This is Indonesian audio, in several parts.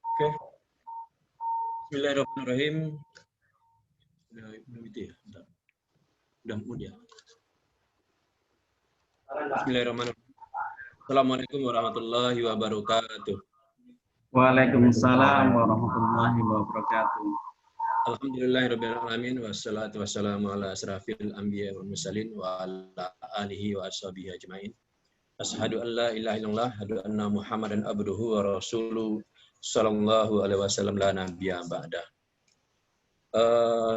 Oke. Bismillahirrahmanirrahim. Belum itu ya? Udah mood ya. Bismillahirrahmanirrahim. Assalamualaikum warahmatullahi wabarakatuh. Waalaikumsalam warahmatullahi wabarakatuh. Alhamdulillahirrabbilalamin. Wassalatu wassalamu ala asrafil anbiya wal mursalin wa ala alihi wa ashabihi ajmain. Asyhadu an la ilaha illallah wa asyhadu anna Muhammadan abduhu wa rasuluhu sallallahu alaihi wasallam la nabiyya ba'da.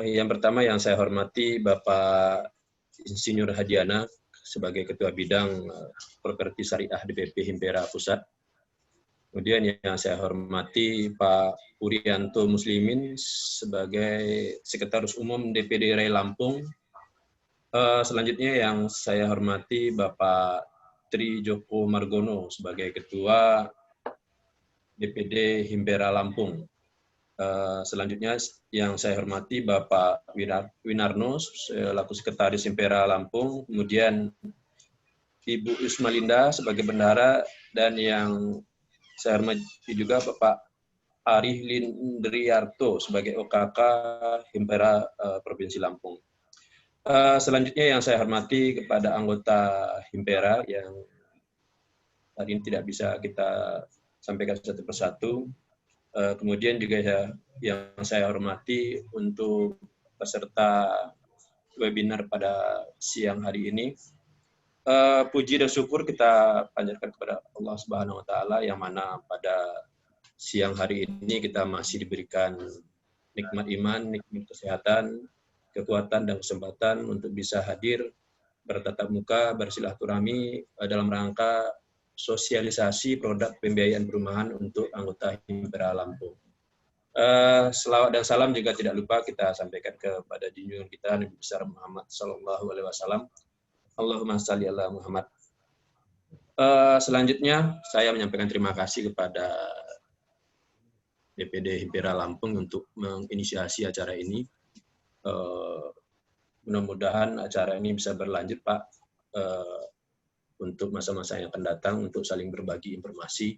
Yang pertama yang saya hormati Bapak Insinyur Hadiana sebagai Ketua Bidang Properti Syariah DPP Himpera Pusat. Kemudian yang saya hormati Pak Purianto Muslimin sebagai Sekretaris Umum DPD RAI Lampung. Selanjutnya yang saya hormati Bapak Tri Joko Margono sebagai Ketua DPD Himpera Lampung. Selanjutnya yang saya hormati Bapak Winarno selaku Sekretaris Himpera Lampung, kemudian Ibu Ismalinda sebagai bendahara, dan yang saya hormati juga Bapak Ari Lindriarto sebagai OKK Himpera Provinsi Lampung. Selanjutnya yang saya hormati kepada anggota Himpera yang tadi ini tidak bisa kita sampaikan satu persatu. Kemudian juga yang saya hormati untuk peserta webinar pada siang hari ini. Puji dan syukur kita panjatkan kepada Allah Subhanahu wa taala yang mana pada siang hari ini kita masih diberikan nikmat iman, nikmat kesehatan, kekuatan dan kesempatan untuk bisa hadir bertatap muka, bersilaturahmi dalam rangka sosialisasi produk pembiayaan perumahan untuk anggota Himpera Lampung. Selawat dan salam juga tidak lupa kita sampaikan kepada junjungan kita Nabi besar Muhammad sallallahu alaihi wasallam. Allahumma shalli ala Muhammad. Selanjutnya saya menyampaikan terima kasih kepada DPD Himpera Lampung untuk menginisiasi acara ini. Mudah-mudahan acara ini bisa berlanjut, Pak, untuk masa-masa yang akan datang, untuk saling berbagi informasi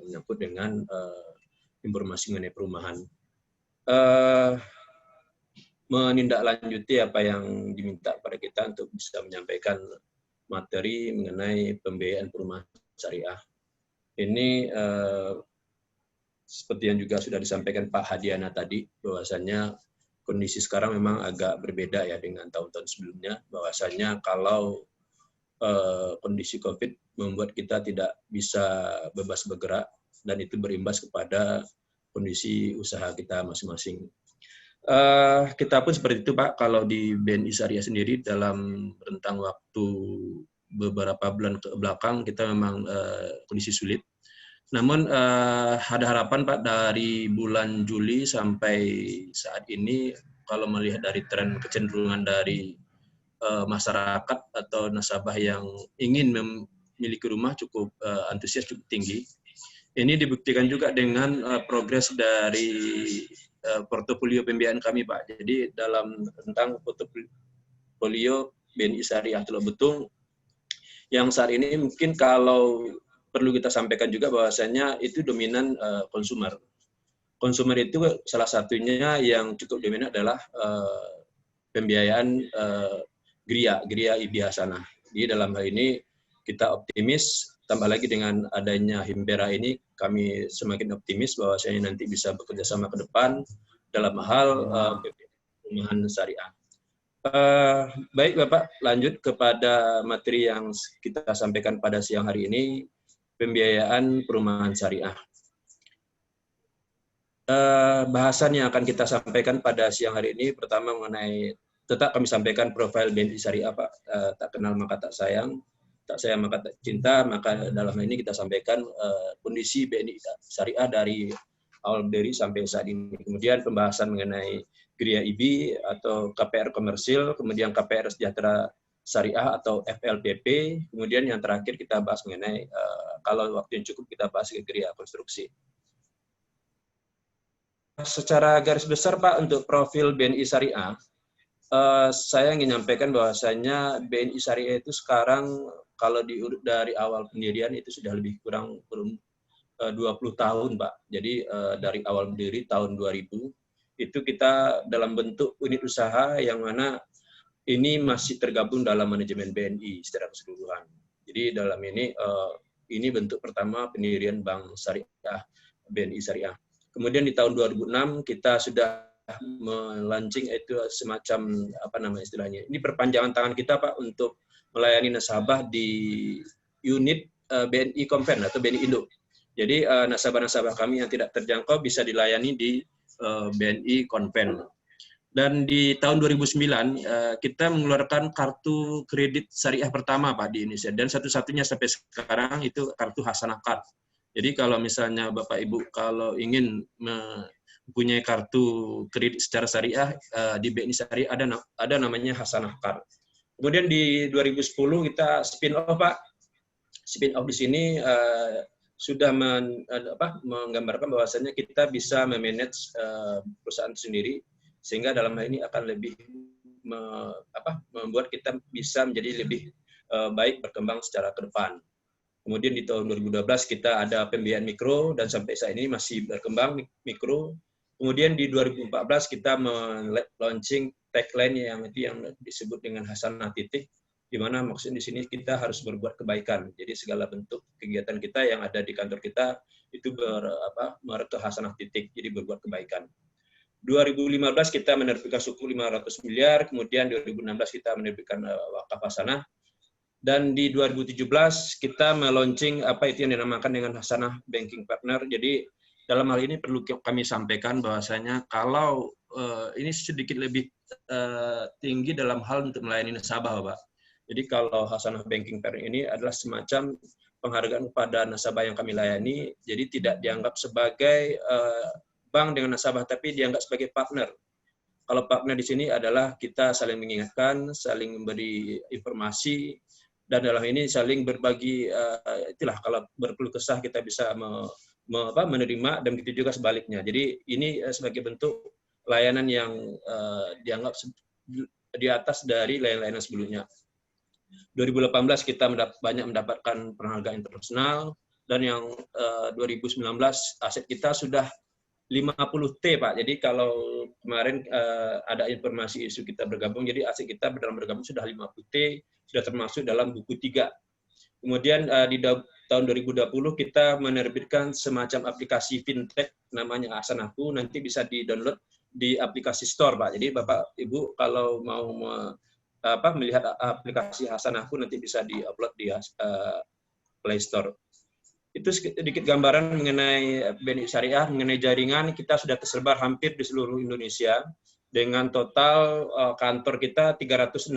menyangkut dengan informasi mengenai perumahan. Menindaklanjuti apa yang diminta pada kita untuk bisa menyampaikan materi mengenai pembiayaan perumahan syariah. Ini seperti yang juga sudah disampaikan Pak Hadiana tadi, bahwasannya kondisi sekarang memang agak berbeda ya dengan tahun-tahun sebelumnya, bahwasannya kalau kondisi COVID membuat kita tidak bisa bebas bergerak, dan itu berimbas kepada kondisi usaha kita masing-masing. Kita pun seperti itu, Pak. Kalau di BNI Syariah sendiri dalam rentang waktu beberapa bulan ke belakang kita memang kondisi sulit. Namun ada harapan, Pak, dari bulan Juli sampai saat ini kalau melihat dari tren kecenderungan dari masyarakat atau nasabah yang ingin memiliki rumah cukup antusias, cukup tinggi. Ini dibuktikan juga dengan progres dari portofolio pembiayaan kami, Pak. Jadi dalam tentang portofolio BNI Syariah Teluk Betung yang saat ini mungkin kalau perlu kita sampaikan juga bahwasanya itu dominan konsumer. Konsumer itu salah satunya yang cukup dominan adalah pembiayaan Gria IB Hasanah. Di dalam hal ini kita optimis, tambah lagi dengan adanya Himpera ini, kami semakin optimis bahwasanya nanti bisa bekerja sama ke depan dalam hal perumahan syariah. Baik Bapak, lanjut kepada materi yang kita sampaikan pada siang hari ini, pembiayaan perumahan syariah. Bahasan yang akan kita sampaikan pada siang hari ini pertama mengenai, tetap kami sampaikan profil BNI Syariah, Pak. Tak kenal maka tak sayang, tak sayang maka tak cinta. Maka dalam hal ini kita sampaikan kondisi BNI Syariah dari awal berdiri sampai saat ini. Kemudian pembahasan mengenai Gria IB atau KPR komersil, kemudian KPR Sejahtera Syariah atau FLPP, kemudian yang terakhir kita bahas mengenai kalau waktu yang cukup kita bahas ke Gria konstruksi. Secara garis besar, Pak, untuk profil BNI Syariah, saya ingin menyampaikan bahwasanya BNI Syariah itu sekarang kalau diurut dari awal pendirian itu sudah lebih kurang 20 tahun, Pak. Jadi dari awal berdiri tahun 2000 itu kita dalam bentuk unit usaha yang mana ini masih tergabung dalam manajemen BNI secara keseluruhan. Jadi dalam ini bentuk pertama pendirian Bank Syariah BNI Syariah. Kemudian di tahun 2006 kita sudah melaunching itu semacam apa namanya istilahnya. Ini perpanjangan tangan kita, Pak, untuk melayani nasabah di unit BNI Kompen atau BNI Indo. Jadi nasabah-nasabah kami yang tidak terjangkau bisa dilayani di BNI Konven. Dan di tahun 2009 kita mengeluarkan kartu kredit syariah pertama, Pak, di Indonesia, dan satu-satunya sampai sekarang itu kartu Hasanah Card. Jadi kalau misalnya Bapak Ibu kalau ingin mempunyai kartu kredit secara syariah di BNI Syariah ada namanya Hasanah Card. Kemudian di 2010 kita spin off, Pak. Spin off di sini sudah menggambarkan bahwasannya kita bisa memanage perusahaan sendiri, sehingga dalam hal ini akan lebih membuat kita bisa menjadi lebih baik berkembang secara ke depan. Kemudian di tahun 2012 kita ada pembiayaan mikro dan sampai saat ini masih berkembang mikro. Kemudian di 2014 kita launching tagline yang disebut dengan Hasanah Titik, di mana maksud di sini kita harus berbuat kebaikan. Jadi segala bentuk kegiatan kita yang ada di kantor kita itu ke Hasanah Titik, jadi berbuat kebaikan. 2015 kita menerbitkan suku 500 miliar, kemudian 2016 kita menerbitkan wakaf Hasanah, dan di 2017 kita meluncing apa itu yang dinamakan dengan Hasanah Banking Partner. Jadi dalam hal ini perlu kami sampaikan bahwasanya kalau ini sedikit lebih tinggi dalam hal untuk melayani nasabah, Pak. Jadi kalau Hasanah Banking Partner ini adalah semacam penghargaan kepada nasabah yang kami layani, jadi tidak dianggap sebagai bank dengan nasabah, tapi dianggap sebagai partner. Kalau partner di sini adalah kita saling mengingatkan, saling memberi informasi, dan dalam ini saling berbagi, itulah kalau berkeluh kesah kita bisa menerima, dan begitu juga sebaliknya. Jadi ini sebagai bentuk layanan yang dianggap di atas dari layanan sebelumnya. 2018 kita banyak mendapatkan penghargaan internasional, dan yang 2019 aset kita sudah 50T, Pak. Jadi kalau kemarin ada informasi isu kita bergabung, jadi aset kita dalam bergabung sudah 50T, sudah termasuk dalam buku 3. Kemudian di tahun 2020 kita menerbitkan semacam aplikasi fintech namanya Hasanahku, nanti bisa di-download di aplikasi store, Pak. Jadi Bapak Ibu kalau mau melihat aplikasi Hasanahku nanti bisa di-upload di Play Store. Itu sedikit gambaran mengenai BNI Syariah, mengenai jaringan. Kita sudah tersebar hampir di seluruh Indonesia dengan total kantor kita 366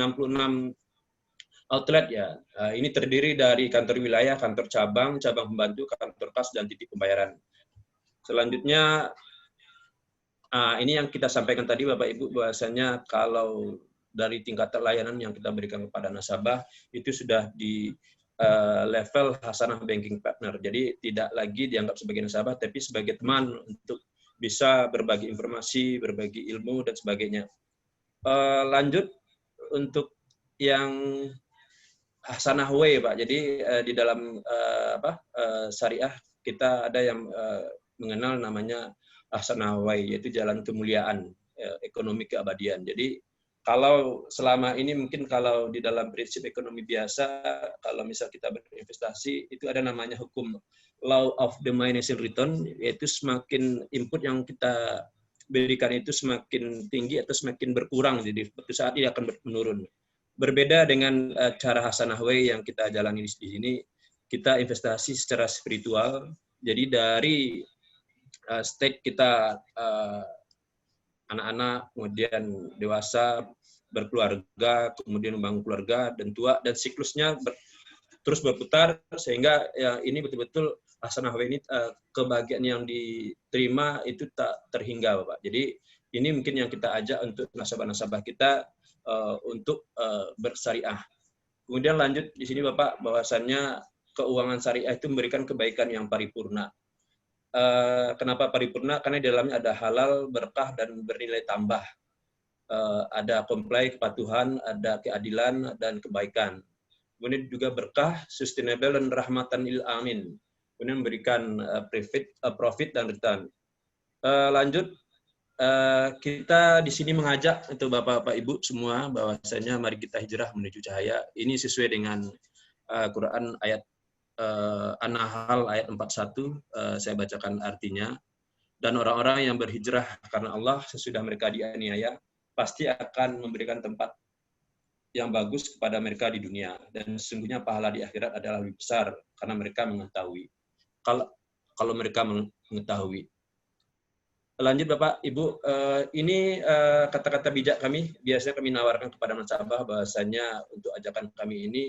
outlet ya. Ini terdiri dari kantor wilayah, kantor cabang, cabang pembantu, kantor kas, dan titik pembayaran. Selanjutnya ini yang kita sampaikan tadi Bapak Ibu, bahwasanya kalau dari tingkat layanan yang kita berikan kepada nasabah itu sudah di level Hasanah Banking Partner. Jadi tidak lagi dianggap sebagai nasabah, tapi sebagai teman untuk bisa berbagi informasi, berbagi ilmu, dan sebagainya. Lanjut untuk yang Hasanah Way, Pak. Jadi di dalam syariah kita ada yang mengenal namanya Hasanah Way, yaitu jalan kemuliaan, ekonomi keabadian. Jadi kalau selama ini mungkin kalau di dalam prinsip ekonomi biasa, kalau misal kita berinvestasi, itu ada namanya hukum law of diminishing return, yaitu semakin input yang kita berikan itu semakin tinggi atau semakin berkurang, jadi suatu saat dia akan menurun. Berbeda dengan cara Hasanah Way yang kita jalani di sini, kita investasi secara spiritual, jadi dari state kita anak-anak, kemudian dewasa, berkeluarga, kemudian membangun keluarga, dan tua, dan siklusnya terus berputar, sehingga ya, ini betul-betul Hasanah Way ini kebahagiaan yang diterima itu tak terhingga, Bapak. Jadi ini mungkin yang kita ajak untuk nasabah-nasabah kita untuk bersyariah. Kemudian lanjut di sini Bapak, bahwasannya keuangan syariah itu memberikan kebaikan yang paripurna. Kenapa paripurna? Karena di dalamnya ada halal, berkah, dan bernilai tambah. Ada komplai, kepatuhan, ada keadilan, dan kebaikan. kemudian juga berkah, sustainable, dan rahmatan lil amin. Kemudian memberikan profit dan return. Lanjut, kita di sini mengajak untuk Bapak-Bapak Ibu semua bahwasanya mari kita hijrah menuju cahaya. Ini sesuai dengan Quran ayat An-Nahl ayat 41, saya bacakan artinya. Dan orang-orang yang berhijrah karena Allah sesudah mereka dianiaya pasti akan memberikan tempat yang bagus kepada mereka di dunia, dan sesungguhnya pahala di akhirat adalah lebih besar karena mereka mengetahui. Kalau mereka mengetahui. Lanjut Bapak, Ibu, ini kata-kata bijak kami, biasanya kami nawarkan kepada nasabah bahwasanya untuk ajakan kami ini,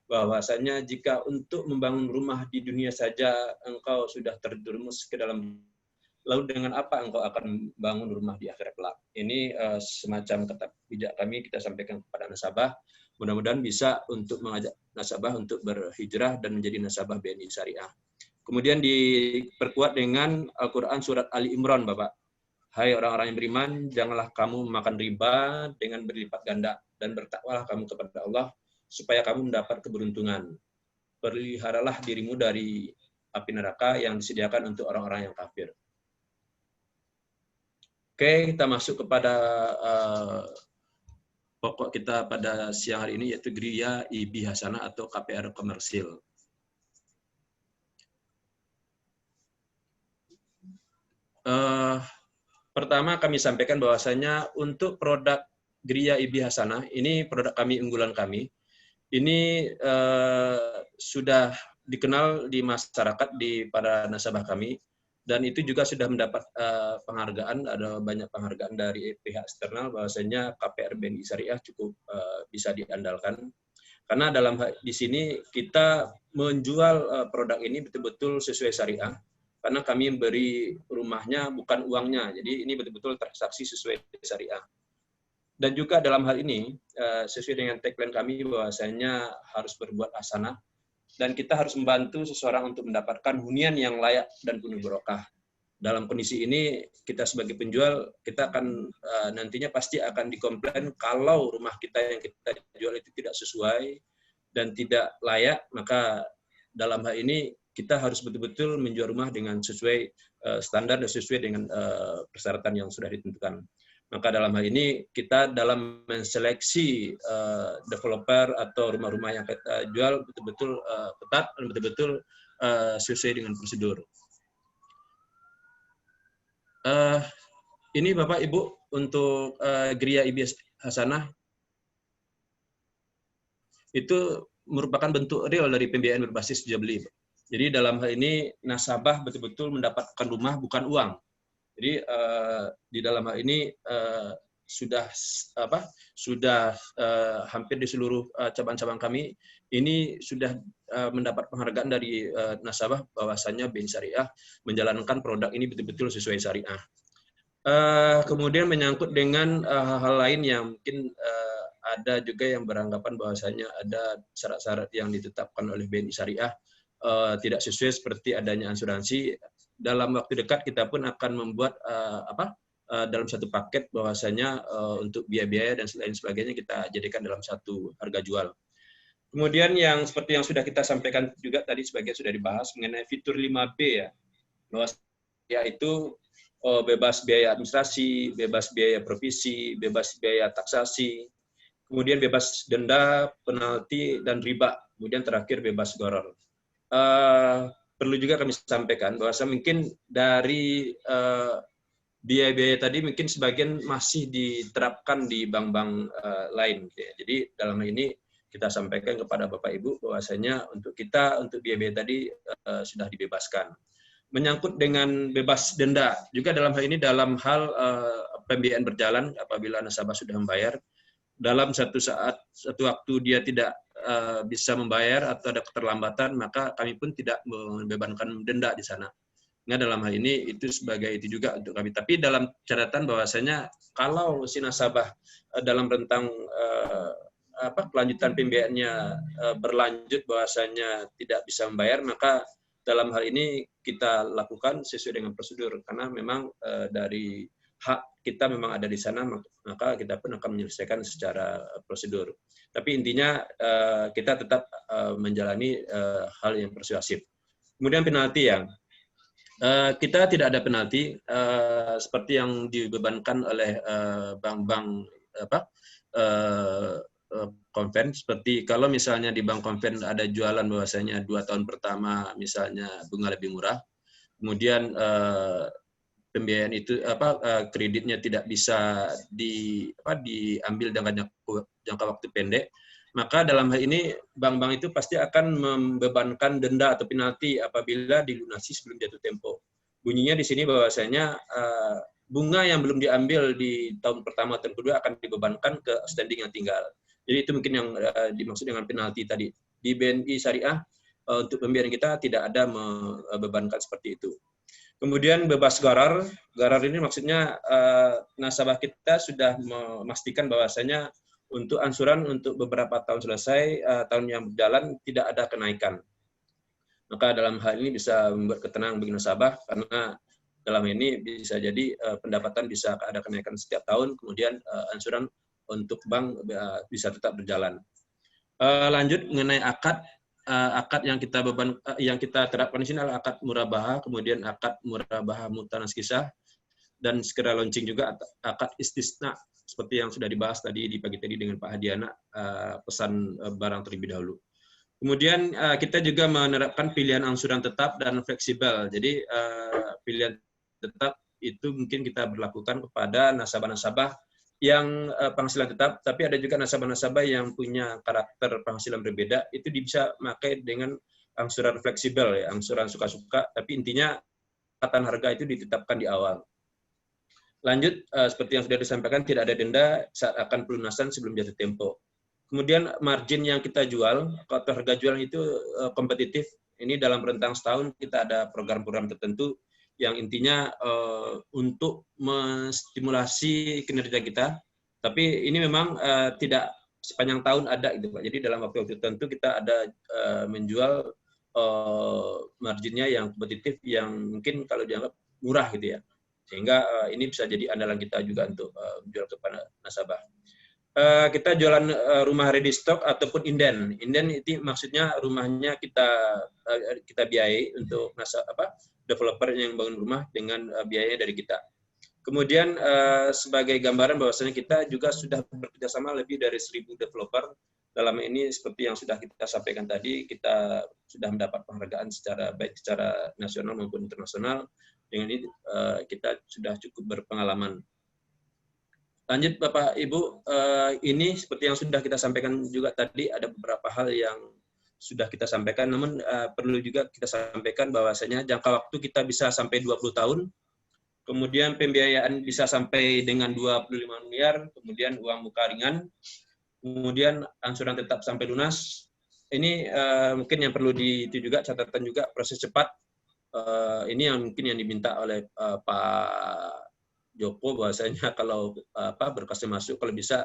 bahwasanya jika untuk membangun rumah di dunia saja engkau sudah terjerumus ke dalam, lalu dengan apa engkau akan bangun rumah di akhirat kelak? Ini semacam kata bijak kami kita sampaikan kepada nasabah. Mudah-mudahan bisa untuk mengajak nasabah untuk berhijrah dan menjadi nasabah BNI Syariah. Kemudian diperkuat dengan Al-Quran surat Ali Imran, Bapak. Hai orang-orang yang beriman, janganlah kamu makan riba dengan berlipat ganda, dan bertakwalah kamu kepada Allah supaya kamu mendapat keberuntungan. Peliharalah dirimu dari api neraka yang disediakan untuk orang-orang yang kafir. Oke, kita masuk kepada pokok kita pada siang hari ini, yaitu Geria IB Hasanah atau KPR Komersil. Pertama kami sampaikan bahwasanya untuk produk Geria IB Hasanah, ini produk kami, unggulan kami, ini sudah dikenal di masyarakat, di para nasabah kami, dan itu juga sudah mendapat penghargaan, ada banyak penghargaan dari pihak eksternal bahwasanya KPR BNI Syariah cukup bisa diandalkan. Karena di sini kita menjual produk ini betul-betul sesuai syariah, karena kami beri rumahnya bukan uangnya, jadi ini betul-betul transaksi sesuai syariah. Dan juga dalam hal ini sesuai dengan tagline kami bahwasanya harus berbuat hasanah, dan kita harus membantu seseorang untuk mendapatkan hunian yang layak dan penuh barokah. Dalam kondisi ini, kita sebagai penjual, kita akan nantinya pasti akan dikomplain kalau rumah kita yang kita jual itu tidak sesuai dan tidak layak, maka dalam hal ini kita harus betul-betul menjual rumah dengan sesuai standar dan sesuai dengan persyaratan yang sudah ditentukan. Maka dalam hal ini kita dalam menseleksi developer atau rumah-rumah yang kita jual betul-betul ketat dan betul-betul sesuai dengan prosedur. Ini Bapak Ibu untuk Geria IB Hasanah itu merupakan bentuk real dari pembiayaan berbasis jual beli. Jadi dalam hal ini nasabah betul-betul mendapatkan rumah bukan uang. Jadi di dalam hal ini sudah hampir di seluruh cabang-cabang kami ini sudah mendapat penghargaan dari nasabah bahwasannya BNI Syariah menjalankan produk ini betul-betul sesuai syariah. Kemudian menyangkut dengan hal lain yang mungkin ada juga yang beranggapan bahwasanya ada syarat-syarat yang ditetapkan oleh BNI Syariah tidak sesuai seperti adanya asuransi. Dalam waktu dekat kita pun akan membuat dalam satu paket bahwasanya untuk biaya-biaya dan lain sebagainya kita jadikan dalam satu harga jual. Kemudian yang seperti yang sudah kita sampaikan juga tadi sebagian sudah dibahas mengenai fitur 5B ya, bahwa yaitu bebas biaya administrasi, bebas biaya provisi, bebas biaya taksasi, kemudian bebas denda, penalti dan riba, kemudian terakhir bebas gharar. Perlu juga kami sampaikan bahwa mungkin dari biaya-biaya tadi mungkin sebagian masih diterapkan di bank-bank lain. Jadi dalam hal ini kita sampaikan kepada Bapak Ibu bahwasanya untuk biaya-biaya tadi sudah dibebaskan. Menyangkut dengan bebas denda juga dalam hal ini, dalam hal pembiayaan berjalan apabila nasabah sudah membayar, dalam satu waktu dia tidak bisa membayar atau ada keterlambatan, maka kami pun tidak membebankan denda di sana. Nah, dalam hal ini itu sebagai itu juga untuk kami. Tapi dalam catatan bahwasanya kalau si nasabah dalam rentang kelanjutan pembiayaannya berlanjut bahwasanya tidak bisa membayar, maka dalam hal ini kita lakukan sesuai dengan prosedur, karena memang dari hak kita memang ada di sana, maka kita pun akan menyelesaikan secara prosedur. Tapi intinya kita tetap menjalani hal yang persuasif. Kemudian penalti ya. Kita tidak ada penalti seperti yang dibebankan oleh bank-bank konven. Seperti kalau misalnya di bank konven ada jualan bahwasanya 2 tahun pertama misalnya bunga lebih murah, kemudian pembiayaan itu kreditnya tidak bisa diambil dengan jangka waktu pendek, maka dalam hal ini bank-bank itu pasti akan membebankan denda atau penalti apabila dilunasi sebelum jatuh tempo. Bunyinya di sini bahwasanya bunga yang belum diambil di tahun pertama atau kedua akan dibebankan ke outstanding yang tinggal. Jadi itu mungkin yang dimaksud dengan penalti tadi. Di BNI Syariah untuk pembiayaan kita tidak ada membebankan seperti itu. Kemudian bebas gharar. Gharar ini maksudnya nasabah kita sudah memastikan bahwasanya untuk angsuran untuk beberapa tahun selesai, tahun yang berjalan tidak ada kenaikan. Maka dalam hal ini bisa membuat ketenangan bagi nasabah, karena dalam ini bisa jadi pendapatan bisa ada kenaikan setiap tahun, kemudian angsuran untuk bank bisa tetap berjalan. Lanjut mengenai akad. Akad yang kita terapkan di sini adalah akad murabahah, kemudian akad murabahah mutanas kisah, dan segera launching juga akad istisna seperti yang sudah dibahas tadi di pagi tadi dengan Pak Hadiana, pesan barang terlebih dahulu. Kemudian kita juga menerapkan pilihan angsuran tetap dan fleksibel. Jadi pilihan tetap itu mungkin kita berlakukan kepada nasabah-nasabah yang penghasilan tetap, tapi ada juga nasabah-nasabah yang punya karakter penghasilan berbeda, itu bisa pakai dengan angsuran fleksibel, ya, angsuran suka-suka, tapi intinya ikatan harga itu ditetapkan di awal. Lanjut, seperti yang sudah disampaikan, tidak ada denda saat akan pelunasan sebelum jatuh tempo. Kemudian margin yang kita jual, atau harga jual itu kompetitif. Ini dalam rentang setahun kita ada program-program tertentu yang intinya untuk menstimulasi kinerja kita. Tapi ini memang tidak sepanjang tahun ada, gitu Pak. Jadi dalam waktu tertentu kita ada menjual marginnya yang kompetitif, yang mungkin kalau dianggap murah gitu ya. Sehingga ini bisa jadi andalan kita juga untuk menjual kepada nasabah. Kita jualan rumah ready stock ataupun inden. Inden itu maksudnya rumahnya kita biayai untuk developer yang bangun rumah dengan biayanya dari kita. Kemudian sebagai gambaran bahwasanya kita juga sudah bekerjasama lebih dari 1.000 developer. Dalam ini seperti yang sudah kita sampaikan tadi, kita sudah mendapat penghargaan baik secara nasional maupun internasional. Dengan ini kita sudah cukup berpengalaman. Lanjut Bapak Ibu, ini seperti yang sudah kita sampaikan juga tadi, ada beberapa hal yang sudah kita sampaikan, namun perlu juga kita sampaikan bahwasanya jangka waktu kita bisa sampai 20 tahun, kemudian pembiayaan bisa sampai dengan 25 miliar, kemudian uang muka ringan, kemudian angsuran tetap sampai lunas. Ini mungkin yang perlu itu juga catatan juga proses cepat. Ini yang mungkin yang diminta oleh Pak Joko, bahwasanya kalau berkasnya masuk, kalau bisa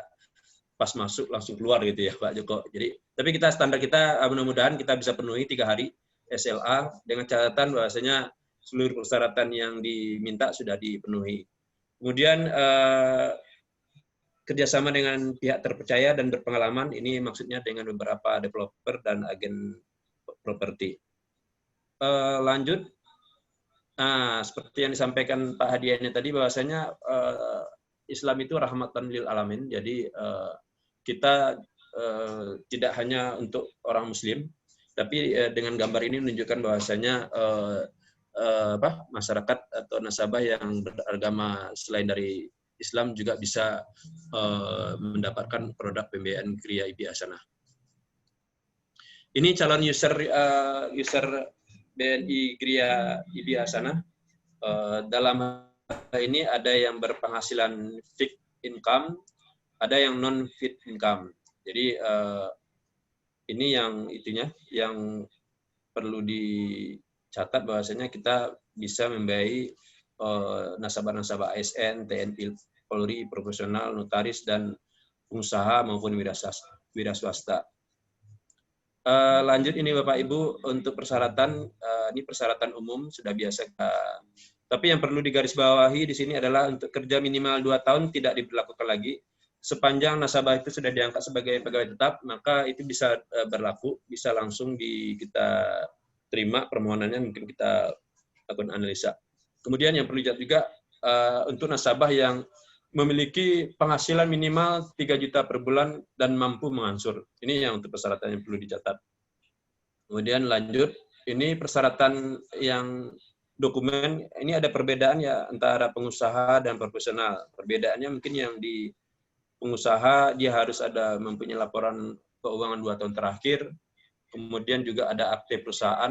pas masuk langsung keluar gitu ya Pak Joko. Jadi tapi standar kita mudah-mudahan kita bisa penuhi 3 hari SLA dengan catatan bahwasanya seluruh persyaratan yang diminta sudah dipenuhi. Kemudian kerjasama dengan pihak terpercaya dan berpengalaman, ini maksudnya dengan beberapa developer dan agen properti. Lanjut. Nah, seperti yang disampaikan Pak Hadiahnya tadi, bahwasanya Islam itu rahmatan lil alamin. Jadi kita tidak hanya untuk orang Muslim, tapi dengan gambar ini menunjukkan bahwasanya masyarakat atau nasabah yang beragama selain dari Islam juga bisa mendapatkan produk pembiayaan Gria IB Hasanah. Ini calon user BNI Gria IB Hasanah. Dalam hal ini ada yang berpenghasilan fixed income, ada yang non fixed income. Jadi ini yang perlu dicatat bahwasanya kita bisa membiayai nasabah-nasabah ASN, TNI, Polri, profesional, notaris, dan pengusaha maupun wira swasta. Lanjut ini Bapak Ibu, untuk persyaratan, ini persyaratan umum sudah biasa kita Tapi yang perlu digarisbawahi di sini adalah untuk kerja minimal 2 tahun tidak diberlakukan lagi. Sepanjang nasabah itu sudah diangkat sebagai pegawai tetap, maka itu bisa berlaku, bisa langsung kita terima permohonannya, mungkin kita lakukan analisa. Kemudian yang perlu dicatat juga untuk nasabah yang memiliki penghasilan minimal 3 juta per bulan dan mampu mengansur. Ini yang untuk persyaratan yang perlu dicatat. Kemudian lanjut, ini persyaratan yang dokumen, ini ada perbedaan ya antara pengusaha dan profesional. Perbedaannya mungkin yang di pengusaha dia harus ada mempunyai laporan keuangan 2 tahun terakhir, kemudian juga ada akte perusahaan,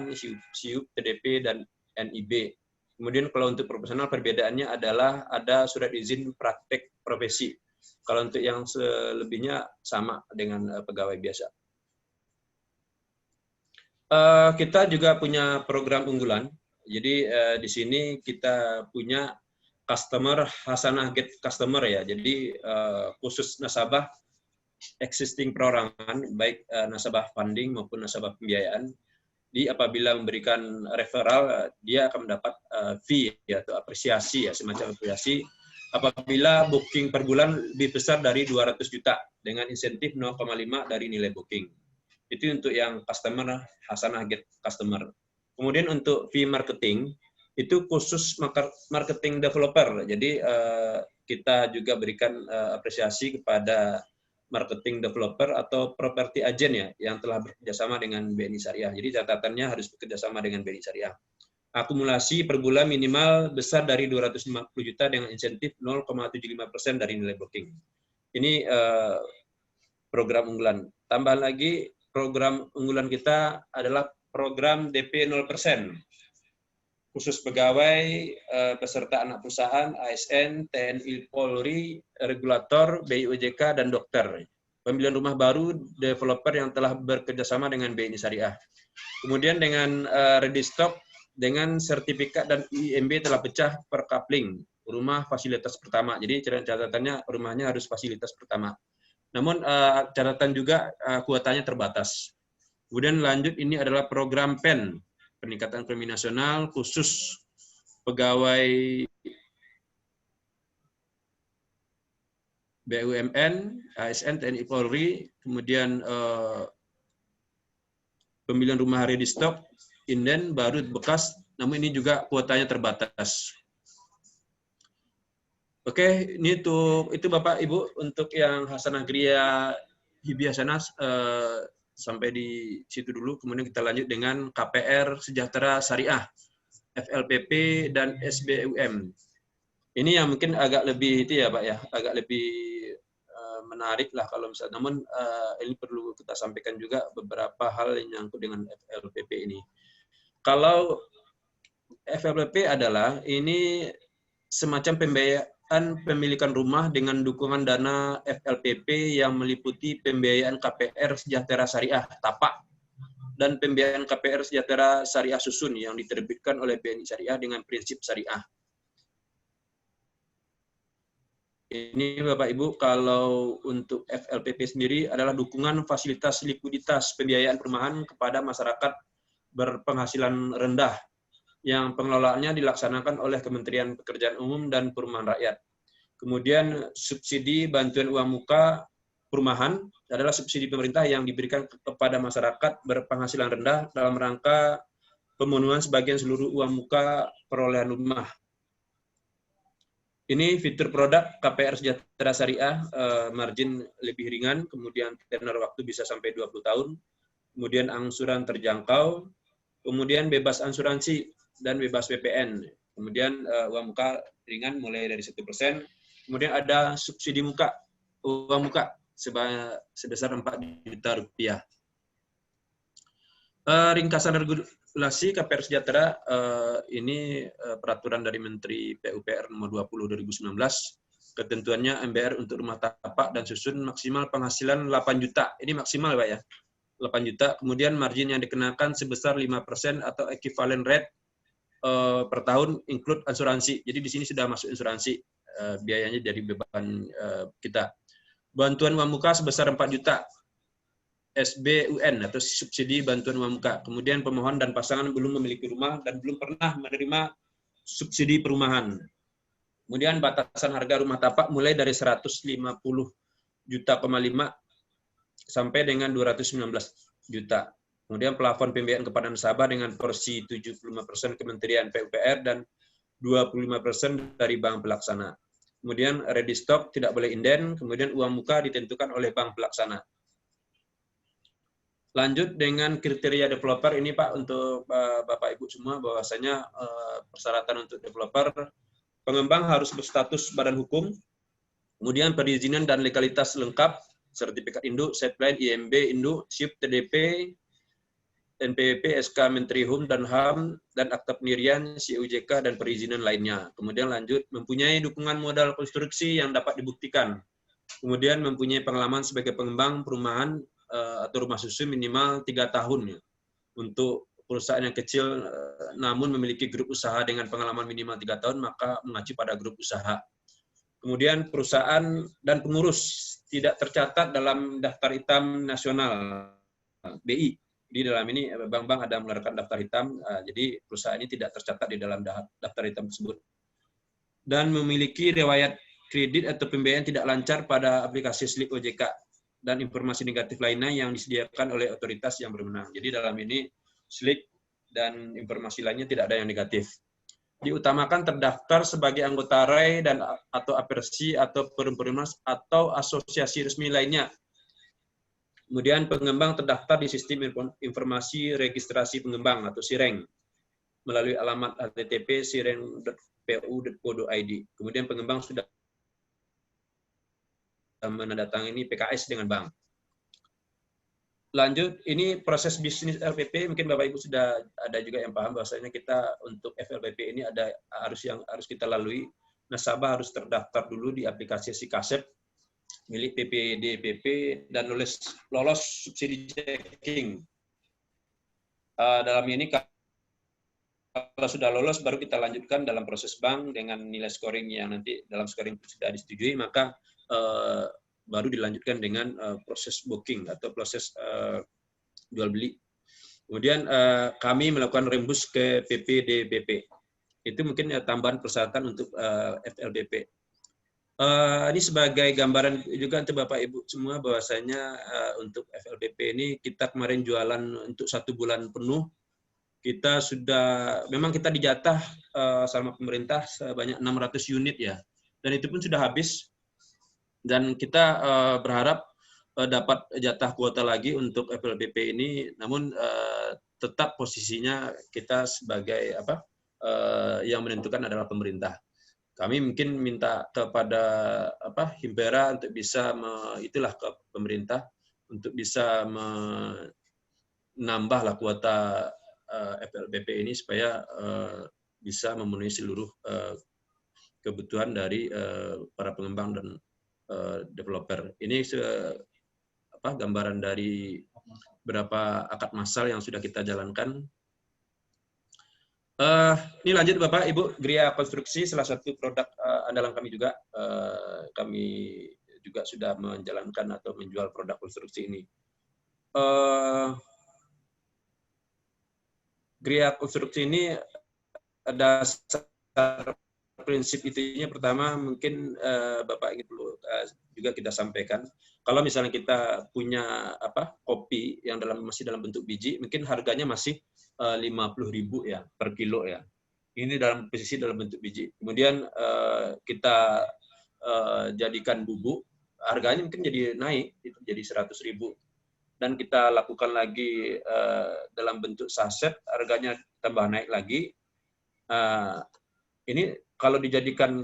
SIUP, TDP, dan NIB. Kemudian kalau untuk profesional perbedaannya adalah ada surat izin praktek profesi. Kalau untuk yang selebihnya sama dengan pegawai biasa. Kita juga punya program unggulan. Jadi di sini kita punya customer Hasanah Get Customer ya. Jadi khusus nasabah existing perorangan, baik nasabah funding maupun nasabah pembiayaan, apabila memberikan referral, dia akan mendapat fee ya, atau apresiasi ya, semacam apresiasi apabila booking per bulan lebih besar dari 200 juta dengan insentif 0,5 dari nilai booking. Itu untuk yang customer Hasanah Get Customer. Kemudian untuk fee marketing, itu khusus marketing developer. Jadi kita juga berikan apresiasi kepada marketing developer atau property agent ya, yang telah bekerjasama dengan BNI Syariah. Jadi catatannya harus bekerjasama dengan BNI Syariah. Akumulasi per bulan minimal besar dari 250 juta dengan insentif 0,75% dari nilai booking. Ini program unggulan. Tambahan lagi, program unggulan kita adalah program DP 0%. Khusus pegawai, peserta anak perusahaan, ASN, TNI Polri, regulator, BIOJK, dan dokter. Pembelian rumah baru, developer yang telah bekerjasama dengan BNI Syariah. Kemudian dengan ready stock, dengan sertifikat dan IMB telah pecah per coupling, rumah fasilitas pertama. Jadi catatannya rumahnya harus fasilitas pertama. Namun catatan juga kuotanya terbatas. Kemudian lanjut, ini adalah program PEN, peningkatan ekonomi nasional, khusus pegawai BUMN, ASN, TNI Polri, kemudian pembelian rumah ready stock, inden, baru, bekas, namun ini juga kuotanya terbatas. Oke, ini itu Bapak Ibu untuk yang Hasanah Gria Hibi Hasanah sampai di situ dulu. Kemudian kita lanjut dengan KPR Sejahtera Syariah, FLPP dan SBUM. Ini yang mungkin agak lebih itu ya Pak ya, agak lebih menarik lah kalau misalnya. Namun ini perlu kita sampaikan juga beberapa hal yang nyangkut dengan FLPP ini. Kalau FLPP adalah ini semacam pembiayaan pemilikan rumah dengan dukungan dana FLPP yang meliputi pembiayaan KPR Sejahtera Syariah (TAPA) dan pembiayaan KPR Sejahtera Syariah Susun yang diterbitkan oleh BNI Syariah dengan prinsip syariah. Ini Bapak Ibu, kalau untuk FLPP sendiri adalah dukungan fasilitas likuiditas pembiayaan perumahan kepada masyarakat berpenghasilan rendah yang pengelolaannya dilaksanakan oleh Kementerian Pekerjaan Umum dan Perumahan Rakyat. Kemudian subsidi bantuan uang muka perumahan adalah subsidi pemerintah yang diberikan kepada masyarakat berpenghasilan rendah dalam rangka pemenuhan sebagian seluruh uang muka perolehan rumah. Ini fitur produk KPR Sejahtera Syariah, margin lebih ringan, kemudian tenor waktu bisa sampai 20 tahun, kemudian angsuran terjangkau, kemudian bebas asuransi dan bebas PPN. Kemudian uang muka ringan mulai dari 1%. Kemudian ada subsidi muka, uang muka sebesar 4 juta rupiah. Ringkasan regulasi KPR Sejahtera ini peraturan dari Menteri PUPR nomor 20 2019. Ketentuannya MBR untuk rumah tapak dan susun maksimal penghasilan 8 juta. Ini maksimal Pak ya. 8 juta. Kemudian margin yang dikenakan sebesar 5% atau equivalent rate per tahun include asuransi. Jadi di sini sudah masuk asuransi, biayanya dari beban kita. Bantuan uang muka sebesar 4 juta SBUN atau subsidi bantuan uang muka. Kemudian pemohon dan pasangan belum memiliki rumah dan belum pernah menerima subsidi perumahan. Kemudian batasan harga rumah tapak mulai dari 150,5 juta sampai dengan 219 juta. Kemudian plafon pembiayaan kepada nasabah dengan porsi 75% Kementerian PUPR dan 25% dari bank pelaksana. Kemudian ready stock tidak boleh inden, kemudian uang muka ditentukan oleh bank pelaksana. Lanjut dengan kriteria developer ini Pak, untuk Bapak Ibu semua, bahwasanya persyaratan untuk developer, pengembang harus berstatus badan hukum, kemudian perizinan dan legalitas lengkap, sertifikat induk, setplan, IMB, induk, SIP, TDP, NPWP, SK Menteri Hukum dan HAM, dan akta pendirian, CUJK, dan perizinan lainnya. Kemudian lanjut, mempunyai dukungan modal konstruksi yang dapat dibuktikan. Kemudian mempunyai pengalaman sebagai pengembang perumahan atau rumah susun minimal 3 tahun. Untuk perusahaan yang kecil namun memiliki grup usaha dengan pengalaman minimal 3 tahun, maka mengacu pada grup usaha. Kemudian perusahaan dan pengurus tidak tercatat dalam daftar hitam nasional BI. Di dalam ini bank-bank ada mengeluarkan daftar hitam, jadi perusahaan ini tidak tercatat di dalam daftar hitam tersebut. Dan memiliki riwayat kredit atau pembiayaan tidak lancar pada aplikasi slip OJK dan informasi negatif lainnya yang disediakan oleh otoritas yang berwenang. Jadi dalam ini slip dan informasi lainnya tidak ada yang negatif. Diutamakan terdaftar sebagai anggota RAI dan atau apersi atau perumnas atau asosiasi resmi lainnya. Kemudian pengembang terdaftar di Sistem Informasi Registrasi Pengembang atau SIRENG melalui alamat http sireng.pu.co.id. Kemudian pengembang sudah menandatangani PKS dengan bank. Lanjut, ini proses bisnis LPP, mungkin Bapak Ibu sudah ada juga yang paham bahwasanya kita untuk FLPP ini ada yang harus kita lalui. Nasabah harus terdaftar dulu di aplikasi SIKASEP milik PPDBP dan lolos subsidi checking. Dalam ini kalau sudah lolos baru kita lanjutkan dalam proses bank dengan nilai scoring yang nanti dalam scoring sudah disetujui, maka baru dilanjutkan dengan proses booking atau proses jual beli. Kemudian kami melakukan rembus ke PPDBP. Itu mungkin tambahan persyaratan untuk FLBP. Ini sebagai gambaran juga untuk Bapak Ibu semua bahwasanya untuk FLBP ini kita kemarin jualan untuk 1 bulan penuh. Kita sudah, memang kita dijatah sama pemerintah sebanyak 600 unit ya. Dan itu pun sudah habis. Dan kita berharap dapat jatah kuota lagi untuk FLBP ini, namun tetap posisinya kita sebagai yang menentukan adalah pemerintah. Kami mungkin minta kepada Himpera untuk bisa itulah ke pemerintah untuk bisa menambahlah kuota FLBP ini supaya bisa memenuhi seluruh kebutuhan dari para pengembang dan developer. Ini gambaran dari beberapa akad massal yang sudah kita jalankan. Ini lanjut Bapak Ibu, Gria Konstruksi salah satu produk andalan kami juga. Kami juga sudah menjalankan atau menjual produk konstruksi ini. Gria Konstruksi ini ada prinsip intinya. Pertama mungkin Bapak ingin perlu juga kita sampaikan. Kalau misalnya kita punya kopi yang masih dalam bentuk biji, mungkin harganya masih 50.000 ya per kilo ya. Ini dalam posisi dalam bentuk biji. Kemudian kita jadikan bubuk, harganya mungkin jadi naik, itu jadi 100.000. Dan kita lakukan lagi dalam bentuk saset, harganya tambah naik lagi. Ini kalau dijadikan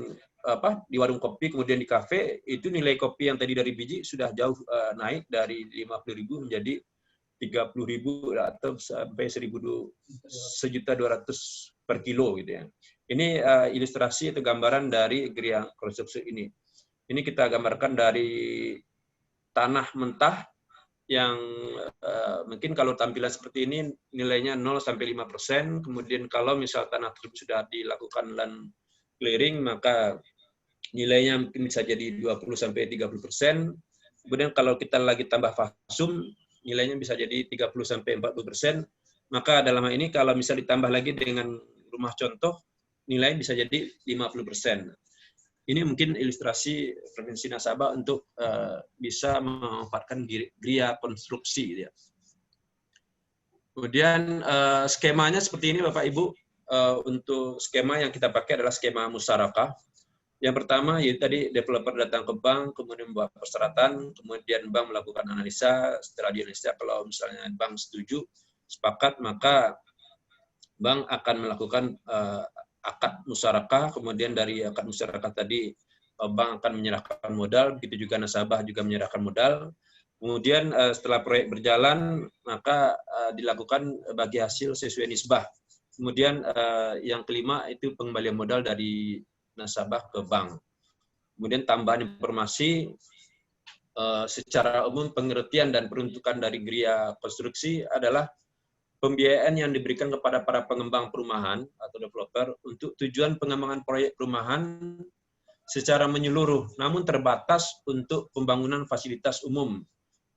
di warung kopi kemudian di kafe, itu nilai kopi yang tadi dari biji sudah jauh naik dari 50.000 menjadi 30.000 atau sampai 1.200 per kilo gitu ya. Ini ilustrasi atau gambaran dari Gria Konstruksi ini. Ini kita gambarkan dari tanah mentah yang mungkin kalau tampilan seperti ini nilainya 0 sampai 5%. Kemudian kalau misal tanah tersebut sudah dilakukan land clearing, maka nilainya mungkin bisa jadi 20 sampai 30%. Kemudian kalau kita lagi tambah fasum, nilainya bisa jadi 30 sampai 40%. Maka dalam hal ini kalau misal ditambah lagi dengan rumah contoh, nilai bisa jadi 50%. Ini mungkin ilustrasi Provinsi Nasabah untuk bisa memanfaatkan gria konstruksi. Gitu ya. Kemudian skemanya seperti ini Bapak Ibu. Untuk skema yang kita pakai adalah skema musyarakah. Yang pertama yaitu tadi developer datang ke bank, kemudian membuat persyaratan, kemudian bank melakukan analisa. Setelah dianalisa, kalau misalnya bank setuju, sepakat, maka bank akan melakukan akad musyarakah, kemudian dari akad musyarakah tadi bank akan menyerahkan modal, begitu juga nasabah juga menyerahkan modal. Kemudian setelah proyek berjalan, maka dilakukan bagi hasil sesuai nisbah. Kemudian yang kelima itu pengembalian modal dari nasabah ke bank. Kemudian tambahan informasi, secara umum pengertian dan peruntukan dari gria konstruksi adalah pembiayaan yang diberikan kepada para pengembang perumahan atau developer untuk tujuan pengembangan proyek perumahan secara menyeluruh, namun terbatas untuk pembangunan fasilitas umum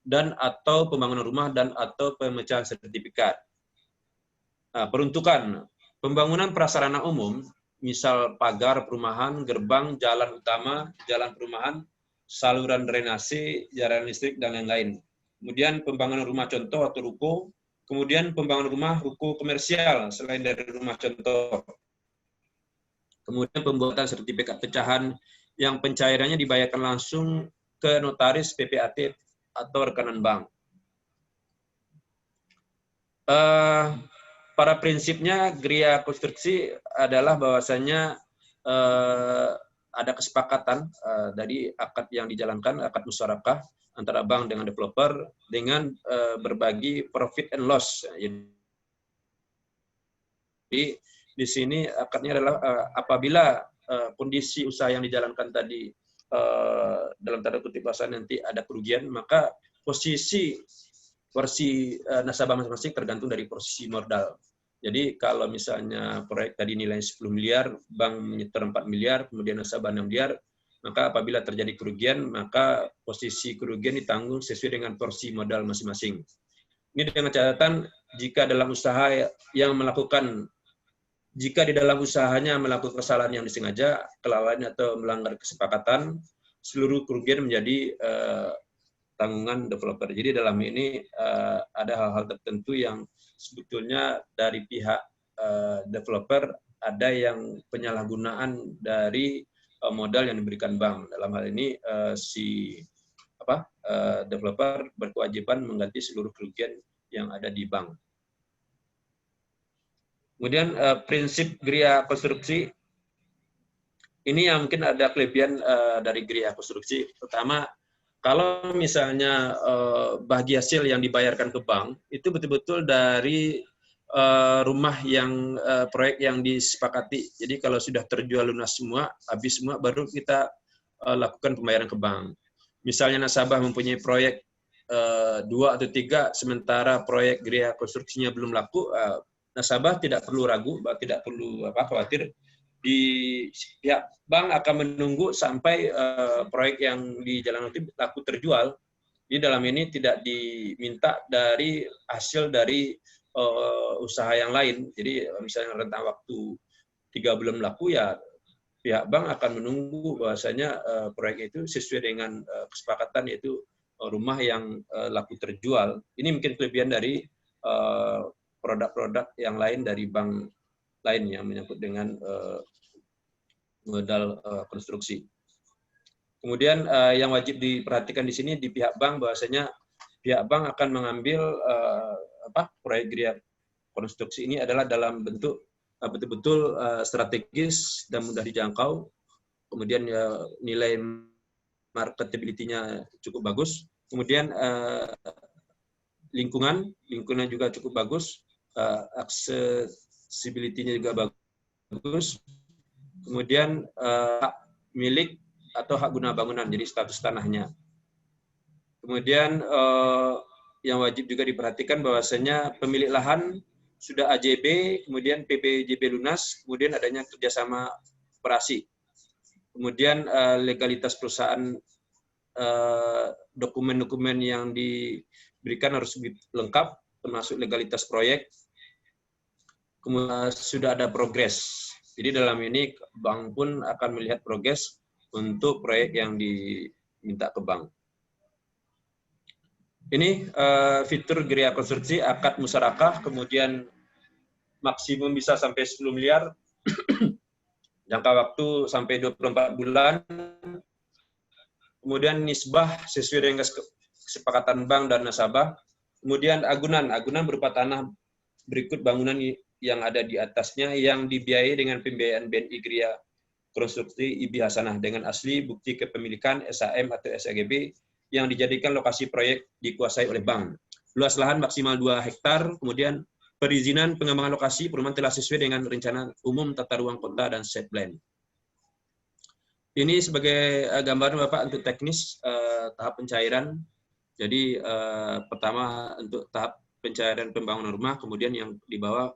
dan atau pembangunan rumah dan atau pemecahan sertifikat. Nah, peruntukan pembangunan prasarana umum, misal pagar perumahan, gerbang, jalan utama, jalan perumahan, saluran drainase, jalan listrik, dan lain-lain. Kemudian pembangunan rumah contoh atau ruko, kemudian pembangunan rumah ruko komersial selain dari rumah contoh. Kemudian pembuatan sertifikat pecahan yang pencairannya dibayarkan langsung ke notaris, PPAT, atau rekanan bank. Pada prinsipnya gria konstruksi adalah bahwasanya ada kesepakatan dari akad yang dijalankan, akad musyarakah antara bank dengan developer dengan berbagi profit and loss. Jadi di sini akadnya adalah apabila kondisi usaha yang dijalankan tadi dalam tanda kutip bahasa nanti ada kerugian, maka posisi nasabah masing-masing tergantung dari posisi modal. Jadi kalau misalnya proyek tadi nilai 10 miliar, bank menyetor 4 miliar, kemudian nasabah 6 miliar, maka apabila terjadi kerugian, maka posisi kerugian ditanggung sesuai dengan porsi modal masing-masing. Ini dengan catatan jika dalam usaha yang melakukan, jika di dalam usahanya melakukan kesalahan yang disengaja, kelalaian atau melanggar kesepakatan, seluruh kerugian menjadi tanggungan developer. Jadi dalam ini ada hal-hal tertentu yang sebetulnya dari pihak developer ada yang penyalahgunaan dari modal yang diberikan bank. Dalam hal ini developer berkewajiban mengganti seluruh kerugian yang ada di bank. Kemudian prinsip gria konstruksi ini yang mungkin ada kelebihan dari gria konstruksi. Pertama, kalau misalnya bagi hasil yang dibayarkan ke bank itu betul-betul dari rumah yang proyek yang disepakati. Jadi kalau sudah terjual lunas semua, habis semua, baru kita lakukan pembayaran ke bank. Misalnya nasabah mempunyai proyek 2 atau 3, sementara proyek gria konstruksinya belum laku, nasabah tidak perlu ragu, tidak perlu khawatir. Di pihak bank akan menunggu sampai proyek yang dijalankan itu laku terjual. Di dalam ini tidak diminta dari hasil dari usaha yang lain. Jadi misalnya rentang waktu 3 bulan laku, ya pihak bank akan menunggu bahwasanya proyek itu sesuai dengan kesepakatan, yaitu rumah yang laku terjual. Ini mungkin kelebihan dari produk-produk yang lain dari bank lain yang menyangkut dengan modal konstruksi. Kemudian yang wajib diperhatikan di sini di pihak bank bahwasanya pihak bank akan mengambil proyek gria konstruksi ini adalah dalam bentuk betul-betul strategis dan mudah dijangkau. Kemudian nilai marketability-nya cukup bagus. Kemudian lingkungan juga cukup bagus. Accessibility-nya juga bagus. Kemudian hak milik atau hak guna bangunan, jadi status tanahnya. Kemudian yang wajib juga diperhatikan bahwasanya pemilik lahan sudah AJB, kemudian PPJB lunas, kemudian adanya kerjasama operasi. Kemudian legalitas perusahaan, dokumen-dokumen yang diberikan harus lengkap, termasuk legalitas proyek. Kemudian sudah ada progres Jadi dalam ini bank pun akan melihat progres untuk proyek yang diminta ke bank. Ini fitur geria konstruksi, akad musyarakah, kemudian maksimum bisa sampai 10 miliar, jangka waktu sampai 24 bulan, kemudian nisbah sesuai dengan kesepakatan bank dan nasabah, kemudian agunan berupa tanah berikut bangunan yang ada di atasnya yang dibiayai dengan pembiayaan BNI Geria Konstruksi IB Hasanah dengan asli bukti kepemilikan SHM atau SAGB yang dijadikan lokasi proyek dikuasai oleh bank. Luas lahan maksimal 2 hektar, kemudian perizinan pengembangan lokasi perumahan telah sesuai dengan rencana umum tata ruang kota dan set plan. Ini sebagai gambaran Bapak untuk teknis tahap pencairan. Jadi pertama untuk tahap pencairan pembangunan rumah, kemudian yang di bawah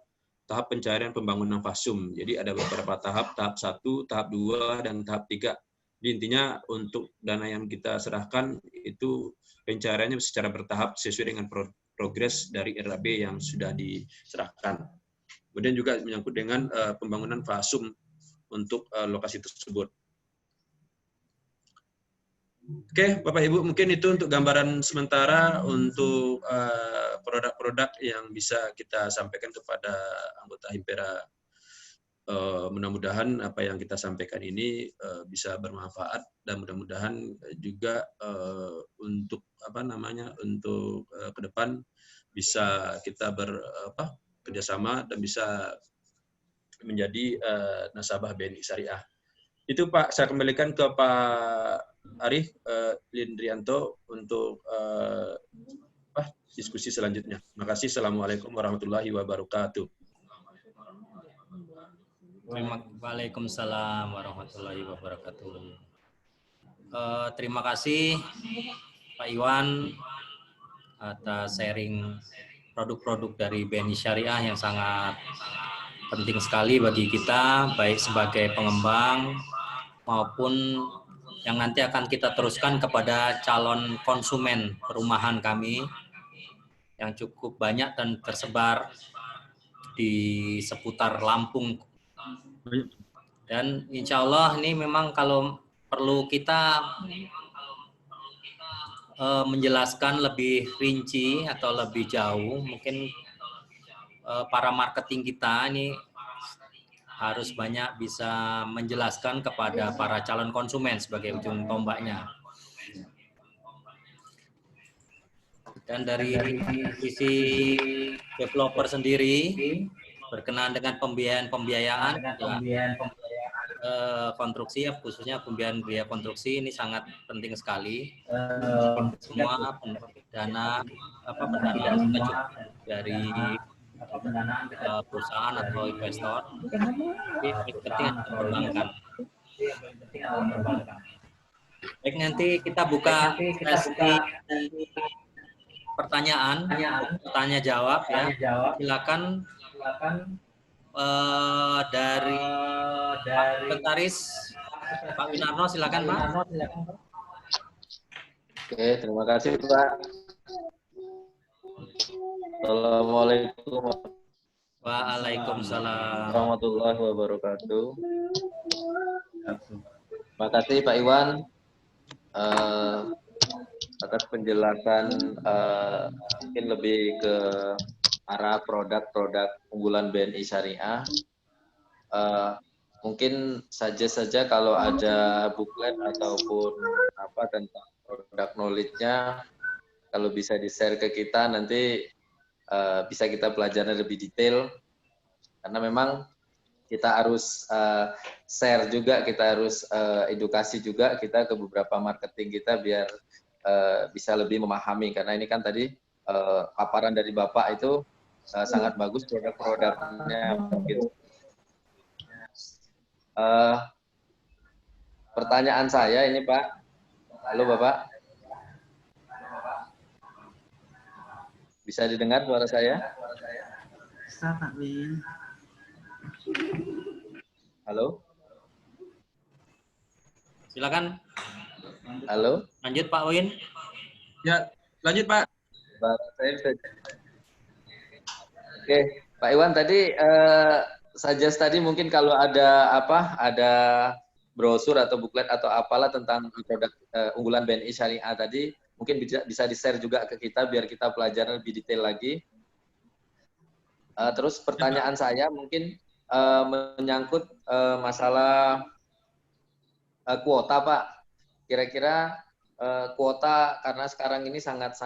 tahap pencairan pembangunan fasum. Jadi ada beberapa tahap 1, tahap 2, dan tahap 3. Jadi intinya untuk dana yang kita serahkan itu pencairannya secara bertahap sesuai dengan progres dari RAB yang sudah diserahkan. Kemudian juga menyangkut dengan pembangunan fasum untuk lokasi tersebut. Oke, Bapak Ibu, mungkin itu untuk gambaran sementara untuk produk-produk yang bisa kita sampaikan kepada anggota Himpera. Mudah-mudahan apa yang kita sampaikan ini bisa bermanfaat dan mudah-mudahan juga untuk untuk ke depan bisa kita kerjasama dan bisa menjadi nasabah BNI Syariah. Itu Pak, saya kembalikan ke Pak Arif Lindrianto untuk diskusi selanjutnya. Terima kasih. Assalamualaikum warahmatullahi wabarakatuh. Waalaikumsalam warahmatullahi wabarakatuh. Terima kasih Pak Iwan atas sharing produk-produk dari BNI Syariah yang sangat penting sekali bagi kita, baik sebagai pengembang maupun yang nanti akan kita teruskan kepada calon konsumen perumahan kami yang cukup banyak dan tersebar di seputar Lampung. Dan insya Allah ini memang kalau perlu kita menjelaskan lebih rinci atau lebih jauh, mungkin para marketing kita ini harus banyak bisa menjelaskan kepada para calon konsumen sebagai ujung tombaknya. Dan dari sisi developer sendiri berkenaan dengan pembiayaan konstruksi, khususnya pembiayaan biaya konstruksi ini sangat penting sekali. Semua dana pendanaan kita cukup dari perusahaan atau investor, tapi penting perbankan. Baik, nanti kita buka sesi pertanyaan, tanya jawab ya. Silakan dari Sekretaris Pak Winarno, silakan Pak. Oke, terima kasih Pak. Assalamualaikum Waalaikumsalam warahmatullahi wabarakatuh. Terima kasih Pak Iwan atas penjelasan mungkin lebih ke arah produk-produk unggulan BNI Syariah. Mungkin saja kalau ada booklet ataupun tentang produk knowledge-nya, kalau bisa di-share ke kita nanti bisa kita pelajari lebih detail, karena memang kita harus share juga, kita harus edukasi juga kita ke beberapa marketing kita biar bisa lebih memahami, karena ini kan tadi paparan dari Bapak itu sangat bagus produk-produknya. Mungkin pertanyaan saya ini Pak, halo Bapak, bisa didengar suara saya? Halo? Silakan. Halo? Lanjut Pak Win. Ya, lanjut Pak. Saya bisa. Oke, Pak Iwan tadi suggest tadi mungkin kalau ada ada brosur atau buklet atau apalah tentang produk unggulan BNI Syariah tadi, mungkin bisa di-share juga ke kita biar kita pelajari lebih detail lagi. Terus pertanyaan saya mungkin menyangkut masalah kuota, Pak. Kira-kira kuota, karena sekarang ini sangat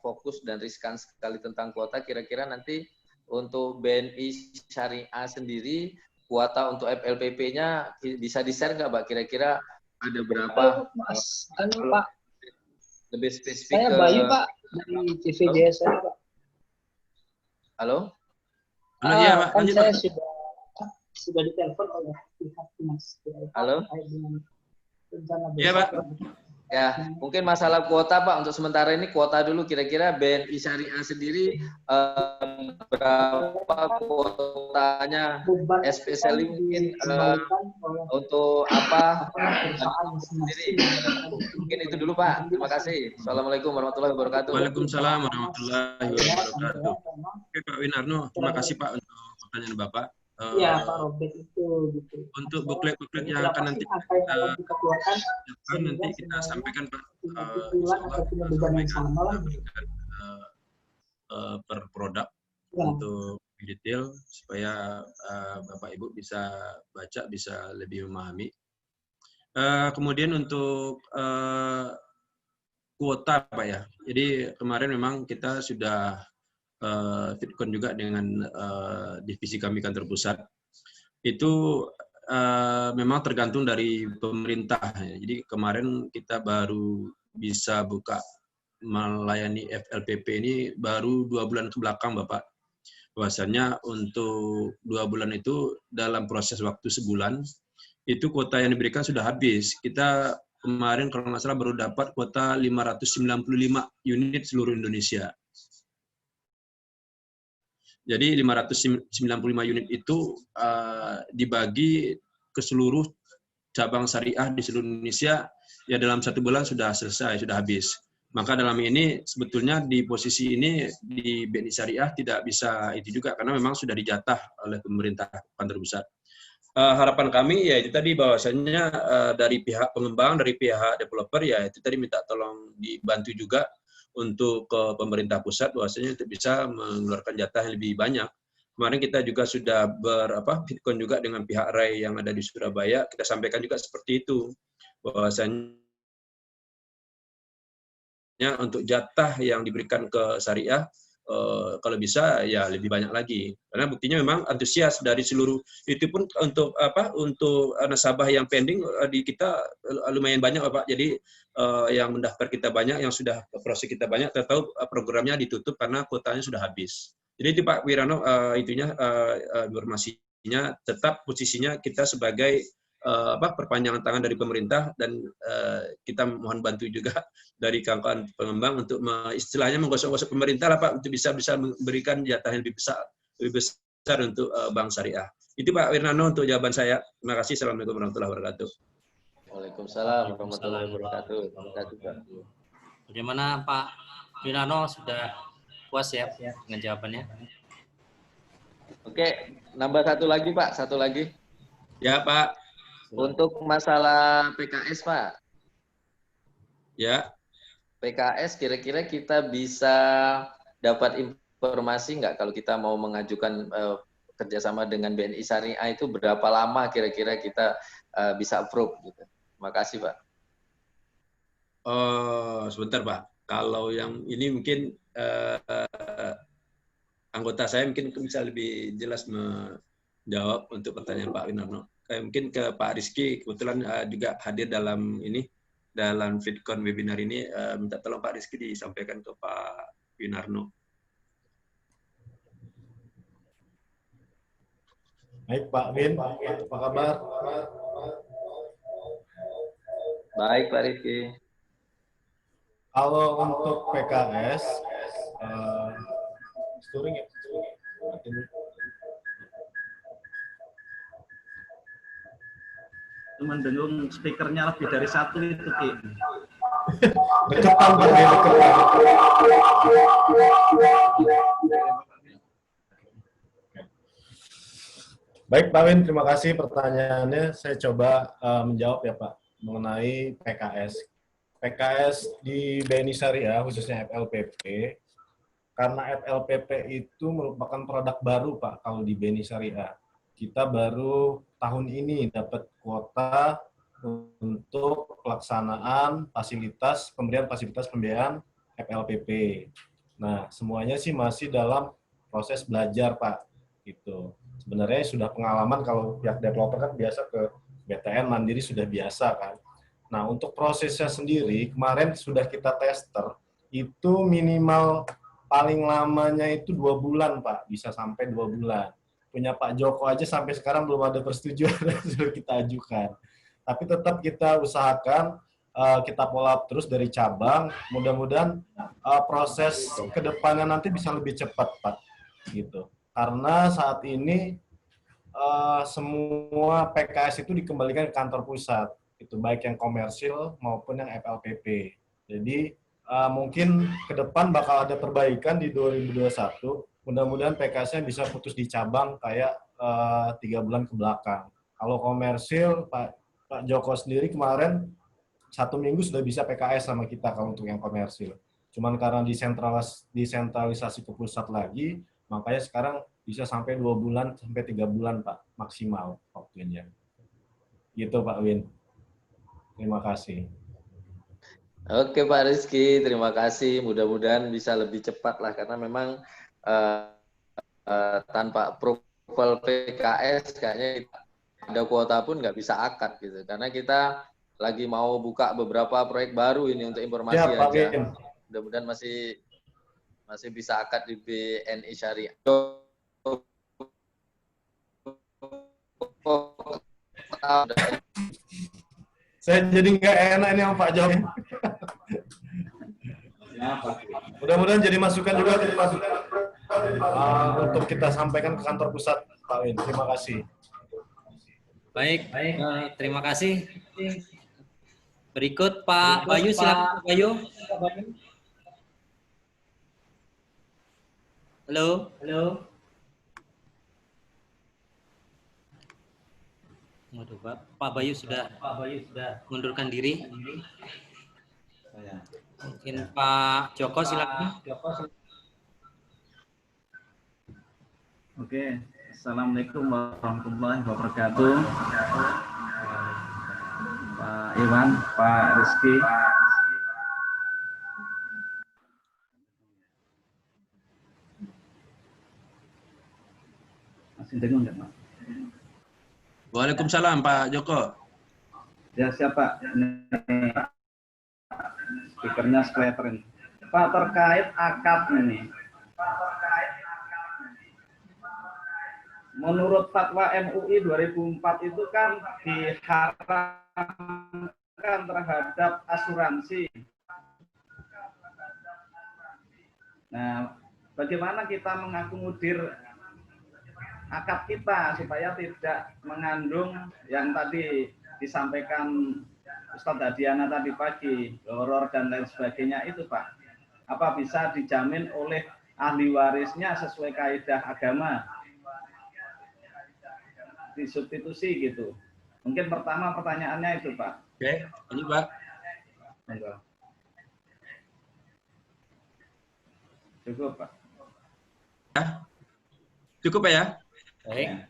fokus dan riskan sekali tentang kuota. Kira-kira nanti untuk BNI Syariah sendiri, kuota untuk FLPP-nya bisa di-share nggak, Pak? Kira-kira ada berapa? Mas, Pak. Lebih spesifik. Saya Bayu, Pak, dari CVJSN, Pak. Halo? Iya, Pak. Kan saya sudah ditelepon oleh pihak Mas. Halo? Iya, Pak. Ya, mungkin masalah kuota, Pak. Untuk sementara ini kuota dulu. Kira-kira BNI Syariah sendiri berapa kuotanya? Especially mungkin untuk apa? Sendiri. Mungkin itu dulu, Pak. Terima kasih. Assalamualaikum warahmatullahi wabarakatuh. Waalaikumsalam warahmatullahi wabarakatuh. Oke, Pak Winarno, terima kasih Pak untuk pertanyaan Bapak. Iya, Pak Robert itu gitu. Untuk buklet-buklet yang akan nanti kita sampaikan Pak, per produk untuk detail supaya Bapak Ibu bisa baca, bisa lebih memahami. Kemudian untuk kuota Pak ya, jadi kemarin memang kita sudah Fitcon juga dengan divisi kami kantor pusat itu memang tergantung dari pemerintah. Jadi kemarin kita baru bisa buka melayani FLPP ini baru 2 bulan ke belakang Bapak. Bahwasannya untuk 2 bulan itu dalam proses waktu sebulan itu kuota yang diberikan sudah habis. Kita kemarin kalau nggak salah baru dapat kuota 595 unit seluruh Indonesia. Jadi 595 unit itu dibagi ke seluruh cabang syariah di seluruh Indonesia, ya dalam 1 bulan sudah selesai, sudah habis. Maka dalam ini sebetulnya di posisi ini di BNI Syariah tidak bisa itu juga karena memang sudah dijatah oleh pemerintah kantor pusat. Harapan kami ya itu tadi bahwasannya dari pihak pengembang, dari pihak developer ya itu tadi minta tolong dibantu juga untuk ke pemerintah pusat bahwasanya untuk bisa mengeluarkan jatah yang lebih banyak. Kemarin kita juga sudah Fitcon juga dengan pihak RAI yang ada di Surabaya, kita sampaikan juga seperti itu. Bahwasanya untuk jatah yang diberikan ke syariah kalau bisa ya lebih banyak lagi. Karena buktinya memang antusias dari seluruh itu pun untuk untuk nasabah yang pending di kita lumayan banyak Bapak. Jadi yang mendaftar kita banyak, yang sudah proses kita banyak, kita tahu programnya ditutup karena kuotanya sudah habis. Jadi itu Pak Wirano informasinya tetap posisinya kita sebagai perpanjangan tangan dari pemerintah dan kita mohon bantu juga dari kawan-kawan pengembang untuk istilahnya menggosok-gosok pemerintah lah Pak untuk bisa memberikan jatah yang lebih besar untuk bank syariah. Itu Pak Wirnano untuk jawaban saya. Terima kasih. Assalamualaikum warahmatullahi wabarakatuh. Waalaikumsalam warahmatullahi wabarakatuh. Bagaimana Pak Wirnano, sudah puas ya dengan jawabannya? Oke, nambah satu lagi Pak, satu lagi. Ya Pak. Untuk masalah PKS Pak. Ya. PKS kira-kira kita bisa dapat informasi nggak kalau kita mau mengajukan kerjasama dengan BNI Syariah itu berapa lama kira-kira kita bisa approve gitu. Terima kasih Pak. Sebentar Pak. Kalau yang ini mungkin anggota saya mungkin bisa lebih jelas menjawab untuk pertanyaan Pak Winarno. Mungkin ke Pak Rizky, kebetulan juga hadir dalam Fitcon webinar ini, minta tolong Pak Rizky disampaikan ke Pak Winarno. Baik Pak Win, apa kabar? Baik Pak Rizky. Kalau untuk PKS, Cuman dengung speakernya lebih dari 1 itu Ki. Deketan Pak, deketan. Baik Pak Win, terima kasih pertanyaannya. Saya coba menjawab ya Pak mengenai PKS. PKS di BNI Syariah, khususnya FLPP, karena FLPP itu merupakan produk baru Pak kalau di BNI Syariah. Kita baru tahun ini dapat kuota untuk pelaksanaan pemberian fasilitas pembiayaan FLPP. Nah, semuanya sih masih dalam proses belajar Pak. Gitu. Sebenarnya sudah pengalaman kalau pihak developer kan biasa ke BTN Mandiri sudah biasa kan. Nah, untuk prosesnya sendiri, kemarin sudah kita tester, itu minimal paling lamanya itu 2 bulan, Pak. Bisa sampai 2 bulan. Punya Pak Joko aja sampai sekarang belum ada persetujuan sudah kita ajukan. Tapi tetap kita usahakan, kita follow up terus dari cabang. Mudah-mudahan proses ke depannya nanti bisa lebih cepat, Pak. Gitu. Karena saat ini semua PKS itu dikembalikan ke kantor pusat, itu baik yang komersil maupun yang FLPP. Jadi mungkin ke depan bakal ada perbaikan di 2021. Mudah-mudahan PKS-nya bisa putus di cabang kayak 3 bulan ke belakang. Kalau komersil, Pak Joko sendiri kemarin 1 minggu sudah bisa PKS sama kita kalau untuk yang komersil. Cuman karena disentralisasi ke pusat lagi, makanya sekarang bisa sampai 2 bulan sampai 3 bulan Pak maksimal waktunya. Gitu Pak Win. Terima kasih. Oke Pak Rizky, terima kasih. Mudah-mudahan bisa lebih cepat lah karena memang tanpa approval PKS kayaknya ada kuota pun nggak bisa akad gitu. Karena kita lagi mau buka beberapa proyek baru ini untuk informasi ya, Pak aja. Win. Mudah-mudahan masih bisa akad di BNI Syariah. Saya jadi nggak enak ini sama Pak Joko. Mudah-mudahan jadi masukan juga untuk kita sampaikan ke kantor pusat Pak Win. Terima kasih. Baik, terima kasih. Berikut Pak Bayu, silakan Pak Bayu. Halo. Waduh, Pak Bayu sudah mengundurkan diri. Mungkin Pak Joko silakan. Oke, Assalamualaikum warahmatullahi wabarakatuh. Pak Iwan, Pak Rizky. Masih dengar nggak Pak? Waalaikumsalam Pak Joko. Ya siapa? Ini speakernya sekeleterin. Pak, terkait akad ini. Menurut fatwa MUI 2004 itu kan diharamkan terhadap asuransi. Nah, bagaimana kita mengakomodir akad kita supaya tidak mengandung yang tadi disampaikan Ustadz Hadiana tadi pagi, horor dan lain sebagainya itu Pak? Apa bisa dijamin oleh ahli warisnya sesuai kaidah agama? Disubstitusi gitu. Mungkin pertama pertanyaannya itu Pak. Oke, ini Pak. Enggak. Cukup Pak. Cukup Pak ya? Baik.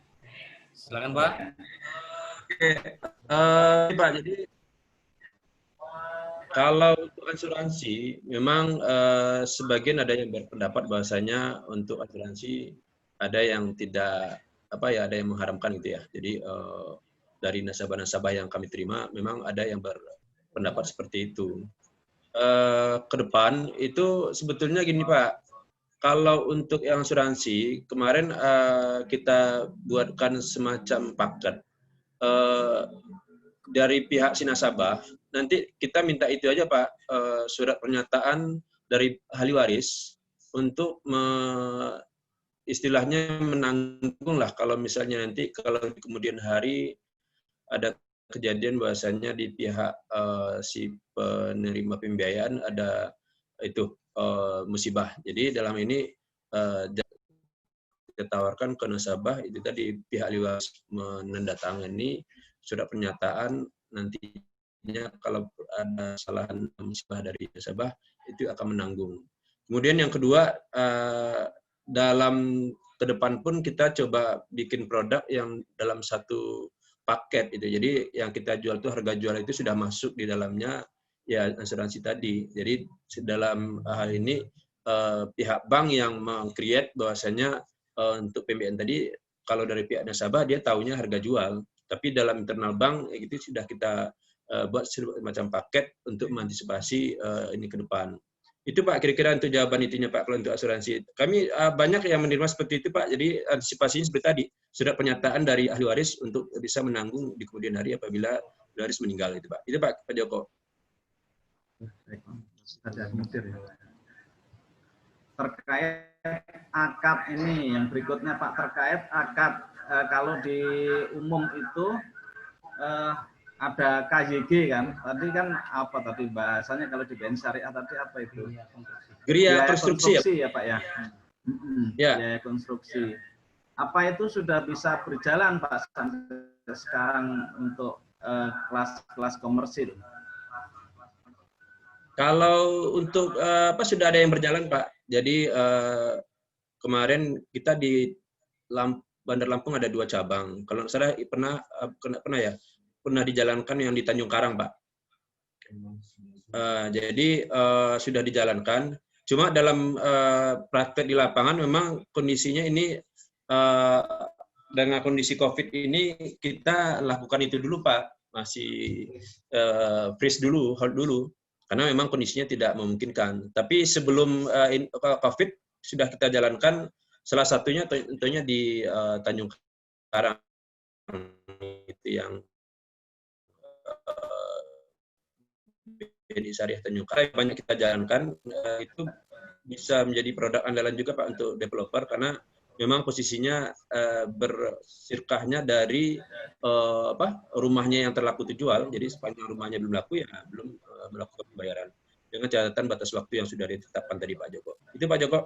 Silakan Pak. Oke, Pak. Jadi kalau untuk asuransi, memang sebagian ada yang berpendapat bahwasanya untuk asuransi ada yang tidak ada yang mengharamkan gitu ya. Jadi dari nasabah-nasabah yang kami terima, memang ada yang berpendapat seperti itu. Ke depan itu sebetulnya gini Pak, kalau untuk yang asuransi kemarin kita buatkan semacam paket dari pihak si nasabah. Nanti kita minta itu aja Pak, surat pernyataan dari ahli waris untuk istilahnya menanggung lah kalau misalnya nanti kalau di kemudian hari ada kejadian bahwasanya di pihak si penerima pembiayaan ada itu musibah. Jadi dalam ini kita tawarkan ke nasabah itu tadi pihak ahli waris menandatangani surat pernyataan, nantinya kalau ada kesalahan musibah dari nasabah itu akan menanggung. Kemudian yang kedua, dalam ke depan pun kita coba bikin produk yang dalam satu paket itu. Jadi yang kita jual itu harga jual itu sudah masuk di dalamnya ya asuransi tadi. Jadi dalam hal ini pihak bank yang meng-create bahwasanya untuk PBN tadi kalau dari pihak nasabah dia tahunya harga jual, tapi dalam internal bank itu sudah kita buat semacam paket untuk mengantisipasi ini ke depan. Itu Pak kira-kira untuk jawaban itunya Pak kalau untuk asuransi. Kami banyak yang menerima seperti itu Pak. Jadi antisipasinya seperti tadi, surat pernyataan dari ahli waris untuk bisa menanggung di kemudian hari apabila ahli waris meninggal itu Pak. Itu Pak Joko. Terkait akad ini yang berikutnya Pak, terkait akad kalau di umum itu ada KYG kan, tadi kan apa tadi bahasanya kalau di BNI Syariah tadi apa itu? Geria konstruksi ya Pak ya? Ya konstruksi. Apa itu sudah bisa berjalan Pak sampai sekarang untuk kelas-kelas komersil? Kalau untuk sudah ada yang berjalan Pak. Jadi kemarin kita di Bandar Lampung ada 2 cabang. Kalau saya pernah dijalankan yang di Tanjung Karang Pak. Jadi sudah dijalankan. Cuma dalam praktek di lapangan memang kondisinya ini dengan kondisi COVID ini kita lakukan itu dulu Pak. Masih freeze dulu, hold dulu. Karena memang kondisinya tidak memungkinkan. Tapi sebelum COVID sudah kita jalankan, salah satunya tentunya di Tanjung Karang itu yang BNI Syariah Tanjung Karang banyak kita jalankan, itu bisa menjadi produk andalan juga Pak untuk developer karena memang posisinya bersirkahnya dari rumahnya yang terlaku terjual, jadi sepanjang rumahnya belum laku ya belum melakukan pembayaran dengan catatan batas waktu yang sudah ditetapkan tadi Pak Joko. Itu Pak Joko.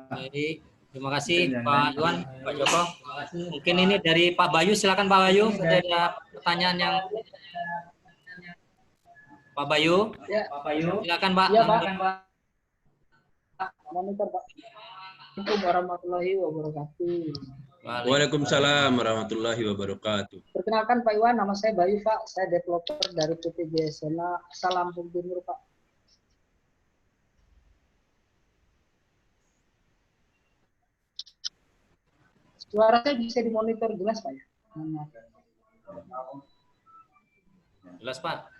Baik, terima kasih Pak Iwan, Pak Joko. Mungkin ini dari Pak Bayu, silakan Pak Bayu. Ada pertanyaan yang Pak Bayu. Ya, Pak Bayu. Silakan Pak. Iya Pak. Monitor Pak. Assalamualaikum warahmatullahi wabarakatuh. Waalaikumsalam warahmatullahi wabarakatuh. Perkenalkan Pak Iwan, nama saya Bayu Pak. Saya developer dari PT Jasena Asal Lampung Timur Pak. Suara saya bisa dimonitor jelas Pak ya? Jelas Pak.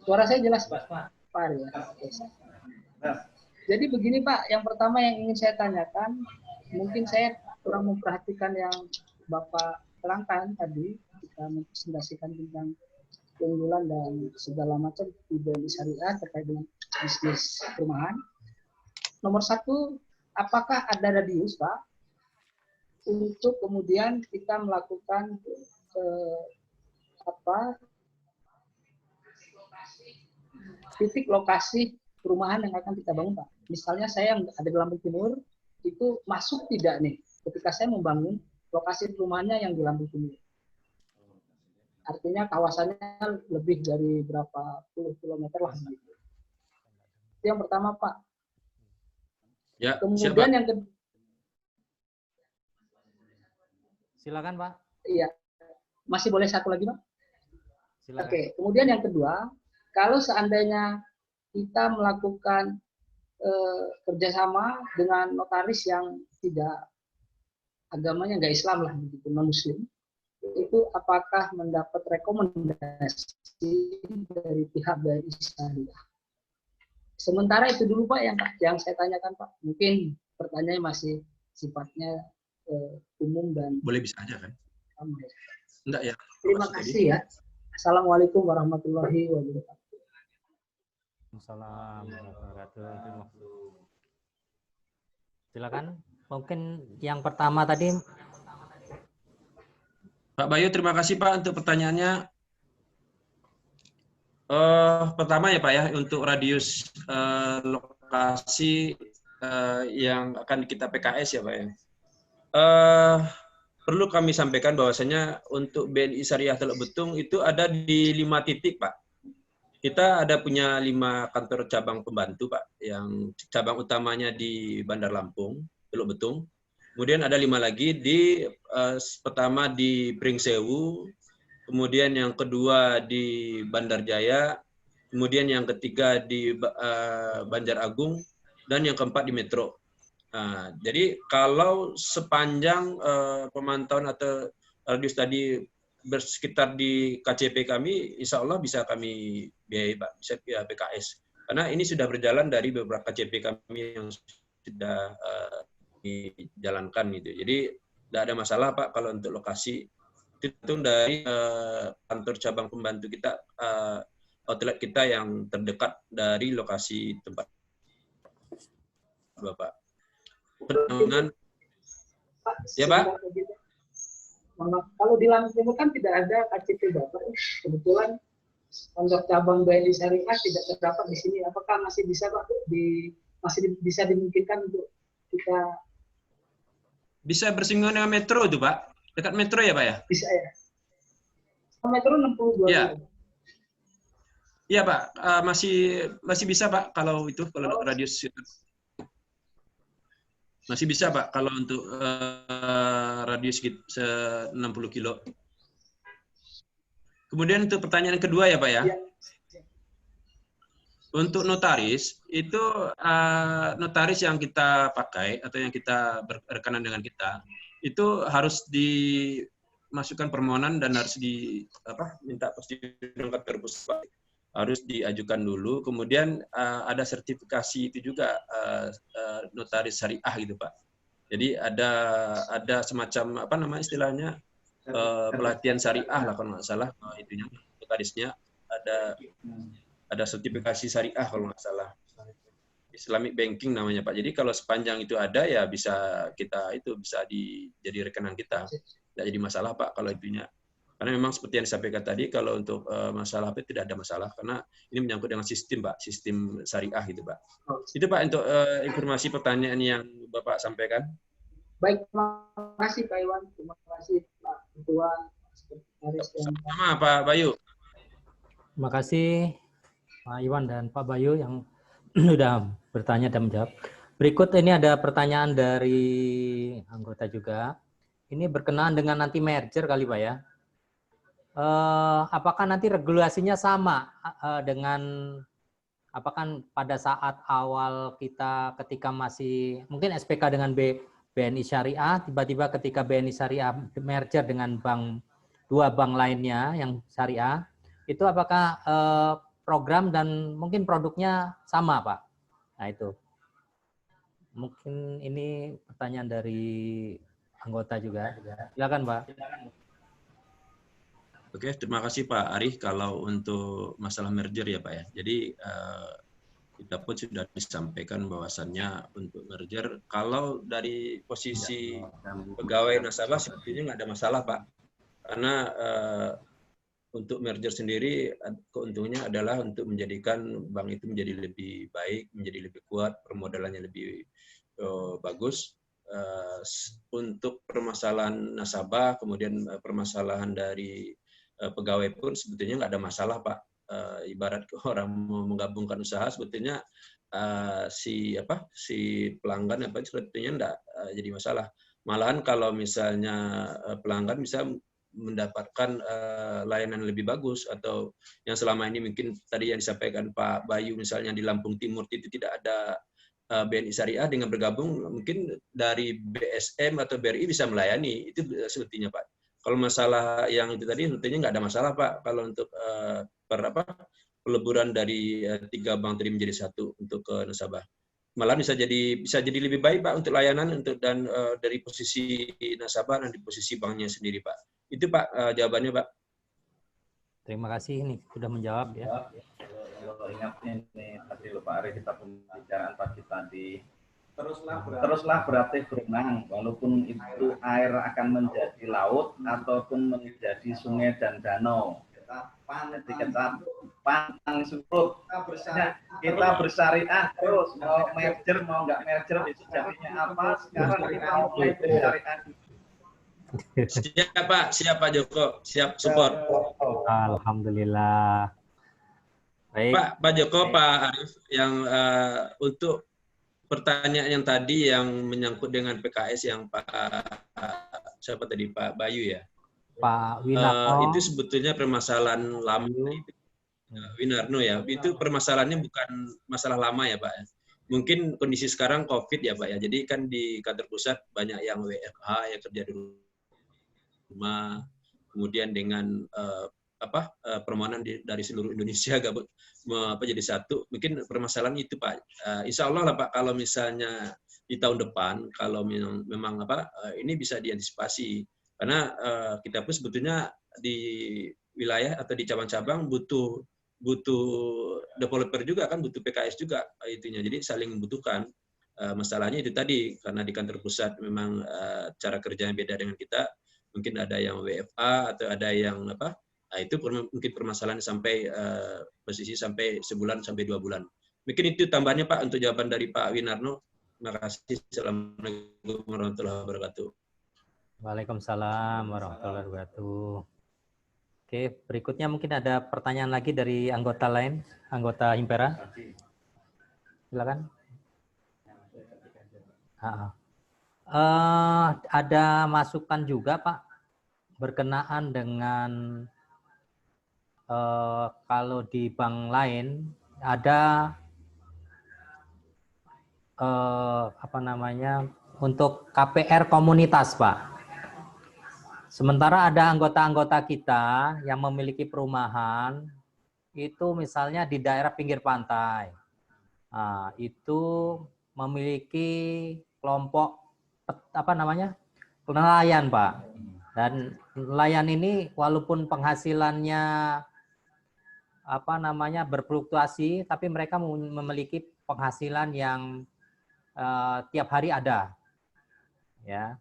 Suara saya jelas Pak. Pak ya. Jadi begini Pak, yang pertama yang ingin saya tanyakan, mungkin saya kurang memperhatikan yang Bapak terangkan tadi, kita mempresentasikan tentang keunggulan dan segala macam di BNI Syariah terkait dengan bisnis perumahan. Nomor 1, apakah ada radius Pak untuk kemudian kita melakukan titik lokasi perumahan yang akan kita bangun Pak. Misalnya saya yang ada di Lampung Timur, itu masuk tidak nih ketika saya membangun lokasi perumahannya yang di Lampung Timur. Artinya kawasannya lebih dari berapa puluh kilometer lah. Itu yang pertama Pak. Ya, kemudian siapa? yang kedua. Silakan Pak. Iya. Masih boleh satu lagi Pak? Silakan. Oke. Kemudian yang kedua, kalau seandainya kita melakukan kerjasama dengan notaris yang tidak agamanya nggak Islam lah begitu, non Muslim, itu apakah mendapat rekomendasi dari pihak BNI Syariah? Sementara itu dulu Pak yang saya tanyakan Pak. Mungkin pertanyaannya masih sifatnya umum dan boleh bisa aja kan? Enggak ya. Terima kasih ya. Assalamualaikum warahmatullahi wabarakatuh. Assalamualaikum warahmatullahi wabarakatuh. Silakan. Mungkin yang pertama tadi. Pak Bayu, terima kasih Pak untuk pertanyaannya. Pertama ya Pak ya, untuk radius lokasi yang akan kita PKS ya Pak ya. Perlu kami sampaikan bahwasanya untuk BNI Syariah Teluk Betung itu ada di 5 titik Pak. Kita ada punya 5 kantor cabang pembantu Pak, yang cabang utamanya di Bandar Lampung, Teluk Betung. Kemudian ada 5 lagi di pertama di Pringsewu, kemudian yang kedua di Bandar Jaya, kemudian yang ketiga di Banjar Agung, dan yang keempat di Metro. Nah, jadi kalau sepanjang pemantauan atau radius tadi bersekitar di KCP kami, insya Allah bisa kami biayai Pak, bisa via PKS. Karena ini sudah berjalan dari beberapa KCP kami yang sudah dijalankan gitu. Jadi tidak ada masalah Pak kalau untuk lokasi. Itu dari kantor cabang pembantu kita, outlet kita yang terdekat dari lokasi tempat Bapak. Dengan ya Pak. Kalau di Lampung kan tidak ada KCP Bapak, kebetulan kantor cabang BNI Syariah tidak terdapat di sini. Apakah masih bisa Pak masih bisa dimungkinkan untuk kita bisa bersinggungan dengan Metro itu Pak? Dekat Metro ya Pak ya? Bisa ya. Metro 62. Iya. Iya Pak, masih bisa Pak kalau itu kalau radius itu. Masih bisa Pak kalau untuk radius 60 kilo. Kemudian untuk pertanyaan kedua ya Pak ya. Untuk notaris, itu notaris yang kita pakai atau yang kita berkenan dengan kita, itu harus dimasukkan permohonan dan harus minta persetujuan kantor pusat. Harus diajukan dulu, kemudian ada sertifikasi itu juga notaris syariah gitu Pak. Jadi ada semacam apa namanya istilahnya pelatihan syariah lah kalau nggak salah, itunya notarisnya ada sertifikasi syariah kalau nggak salah, Islamic banking namanya Pak. Jadi kalau sepanjang itu ada ya bisa kita itu bisa jadi rekenan kita, tidak jadi masalah Pak kalau itunya. Karena memang seperti yang disampaikan tadi, kalau untuk masalah apa tidak ada masalah, karena ini menyangkut dengan sistem, Pak, sistem syariah gitu, Pak. Itu Pak untuk informasi pertanyaan yang Bapak sampaikan. Baik, terima kasih Pak Iwan, terima kasih Pak Ketua. Sama Pak Bayu. Terima kasih Pak Iwan dan Pak Bayu yang sudah bertanya dan menjawab. Berikut ini ada pertanyaan dari anggota juga. Ini berkenaan dengan nanti merger kali Pak ya. Apakah nanti regulasinya sama dengan apakah pada saat awal kita ketika masih mungkin SPK dengan BNI Syariah, tiba-tiba ketika BNI Syariah merger dengan dua bank lainnya yang syariah, itu apakah program dan mungkin produknya sama Pak? Nah itu. Mungkin ini pertanyaan dari anggota juga. Silakan Pak. Oke, terima kasih Pak Arif. Kalau untuk masalah merger ya Pak ya. Jadi kita pun sudah disampaikan bahwasannya untuk merger, kalau dari posisi pegawai nasabah sebetulnya nggak ada masalah Pak. Karena untuk merger sendiri keuntungannya adalah untuk menjadikan bank itu menjadi lebih baik, menjadi lebih kuat, permodalannya lebih bagus. Untuk permasalahan nasabah, kemudian permasalahan dari pegawai pun sebetulnya nggak ada masalah Pak. Ibarat orang mau menggabungkan usaha sebetulnya si pelanggan sebetulnya nggak jadi masalah. Malahan kalau misalnya pelanggan bisa mendapatkan layanan lebih bagus, atau yang selama ini mungkin tadi yang disampaikan Pak Bayu misalnya di Lampung Timur itu tidak ada BNI Syariah, dengan bergabung mungkin dari BSM atau BRI bisa melayani, itu sebetulnya Pak. Kalau masalah yang itu tadi sebetulnya nggak ada masalah Pak, kalau untuk peleburan dari 3 bank tadi menjadi 1 untuk ke nasabah. Malah bisa jadi lebih baik Pak untuk layanan dan dari posisi nasabah dan di posisi banknya sendiri Pak. Itu Pak jawabannya Pak. Terima kasih nih sudah menjawab ya. Kalau ingat ini tadi Pak Ari kita pembicaraan pagi tadi, teruslah berlatih berenang walaupun itu air akan menjadi laut ataupun menjadi sungai dan danau. dikecap pantang surut. Kita bersyariah terus, mau merger mau nggak merger itu jadinya apa? Sekarang kita mulai bersyariah. Siapa Joko, siap support. Alhamdulillah. Baik. Pak Joko, Pak Arif, yang untuk pertanyaan yang tadi yang menyangkut dengan PKS yang siapa tadi, Pak Bayu ya? Pak Winarno. Itu sebetulnya permasalahan lama. Winarno ya, itu permasalahannya bukan masalah lama ya Pak. Mungkin kondisi sekarang COVID ya Pak ya. Jadi kan di kantor pusat banyak yang WFH yang kerja di rumah, kemudian dengan permohonan dari seluruh Indonesia gabut jadi satu. Mungkin permasalahan itu Pak. Insya Allah lah Pak, kalau misalnya di tahun depan kalau memang ini bisa diantisipasi, karena kita pun sebetulnya di wilayah atau di cabang-cabang butuh developer juga kan, butuh PKS juga itunya, jadi saling membutuhkan. Masalahnya itu tadi, karena di kantor pusat memang cara kerjanya beda dengan kita, mungkin ada yang WFA atau ada yang itu mungkin permasalahan sampai posisi sampai sebulan sampai 2 bulan. Mungkin itu tambahannya Pak untuk jawaban dari Pak Winarno. Terima kasih. Assalamualaikum warahmatullahi wabarakatuh. Waalaikumsalam warahmatullahi wabarakatuh. Oke, berikutnya mungkin ada pertanyaan lagi dari anggota lain, anggota Himpera. Silakan. Ada masukan juga Pak berkenaan dengan kalau di bank lain ada untuk KPR komunitas Pak. Sementara ada anggota-anggota kita yang memiliki perumahan itu misalnya di daerah pinggir pantai. Nah, itu memiliki kelompok nelayan Pak. Dan nelayan ini walaupun penghasilannya berfluktuasi, tapi mereka memiliki penghasilan yang tiap hari ada. Ya.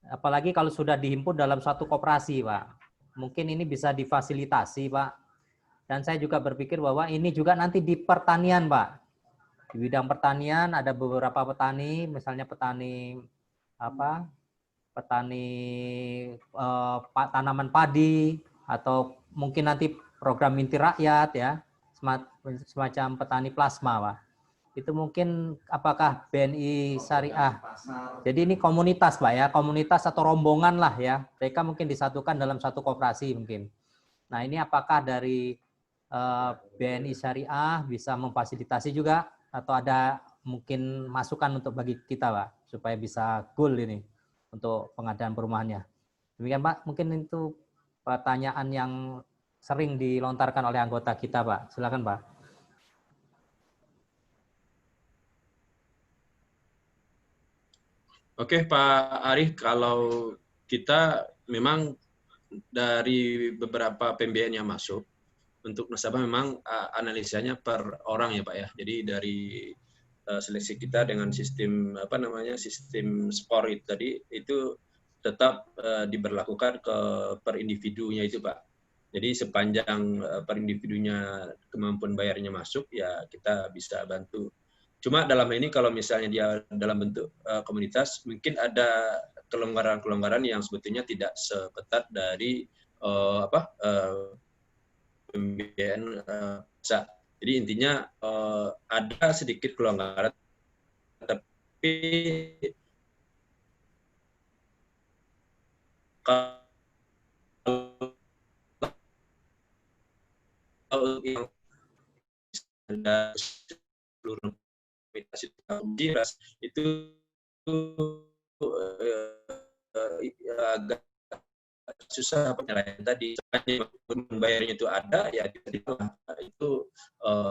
Apalagi kalau sudah dihimpun dalam suatu koperasi, Pak. Mungkin ini bisa difasilitasi, Pak. Dan saya juga berpikir bahwa ini juga nanti di pertanian, Pak. Di bidang pertanian ada beberapa petani, misalnya petani tanaman padi, atau mungkin nanti program inti rakyat ya, semacam petani plasma, Pak. Itu mungkin apakah BNI Syariah. Jadi ini komunitas Pak ya, komunitas atau rombongan lah ya. Mereka mungkin disatukan dalam satu koperasi mungkin. Nah ini apakah dari BNI Syariah bisa memfasilitasi juga, atau ada mungkin masukan untuk bagi kita Pak, supaya bisa goal ini untuk pengadaan perumahannya. Demikian Pak, mungkin itu pertanyaan yang sering dilontarkan oleh anggota kita Pak. Silakan Pak. Oke Pak Arif, kalau kita memang dari beberapa PMBN yang masuk, untuk nasabah memang analisanya per orang ya Pak ya. Jadi dari seleksi kita dengan sistem sistem skor itu tadi, itu tetap diberlakukan per individunya itu Pak. Jadi sepanjang per individunya kemampuan bayarnya masuk, ya kita bisa bantu. Cuma dalam ini kalau misalnya dia dalam bentuk komunitas, mungkin ada kelonggaran-kelonggaran yang sebetulnya tidak seketat dari PMBN pusat. Jadi intinya ada sedikit kelonggaran, tapi kalau yang ada seluruh itu agak susah penilaian tadi. Membayarnya itu ada, ya itu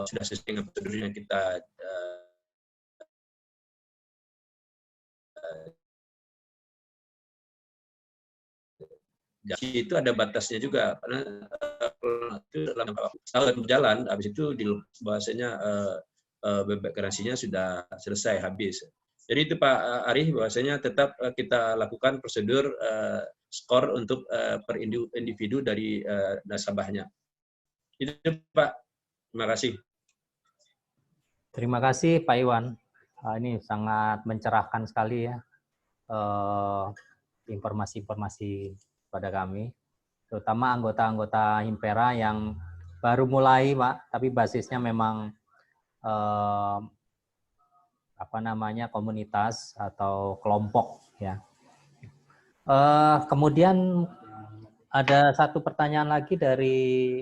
sudah sesuai dengan prosedur yang kita jadi itu ada batasnya juga, karena itu dalam tahun berjalan, habis itu bahasanya bebek garansinya sudah selesai habis. Jadi itu Pak Arif, bahwasanya tetap kita lakukan prosedur skor untuk per individu dari nasabahnya. Itu Pak. Terima kasih. Terima kasih Pak Iwan. Ini sangat mencerahkan sekali ya informasi-informasi pada kami, terutama anggota-anggota Himpera yang baru mulai Pak, tapi basisnya memang komunitas atau kelompok ya. Kemudian ada satu pertanyaan lagi dari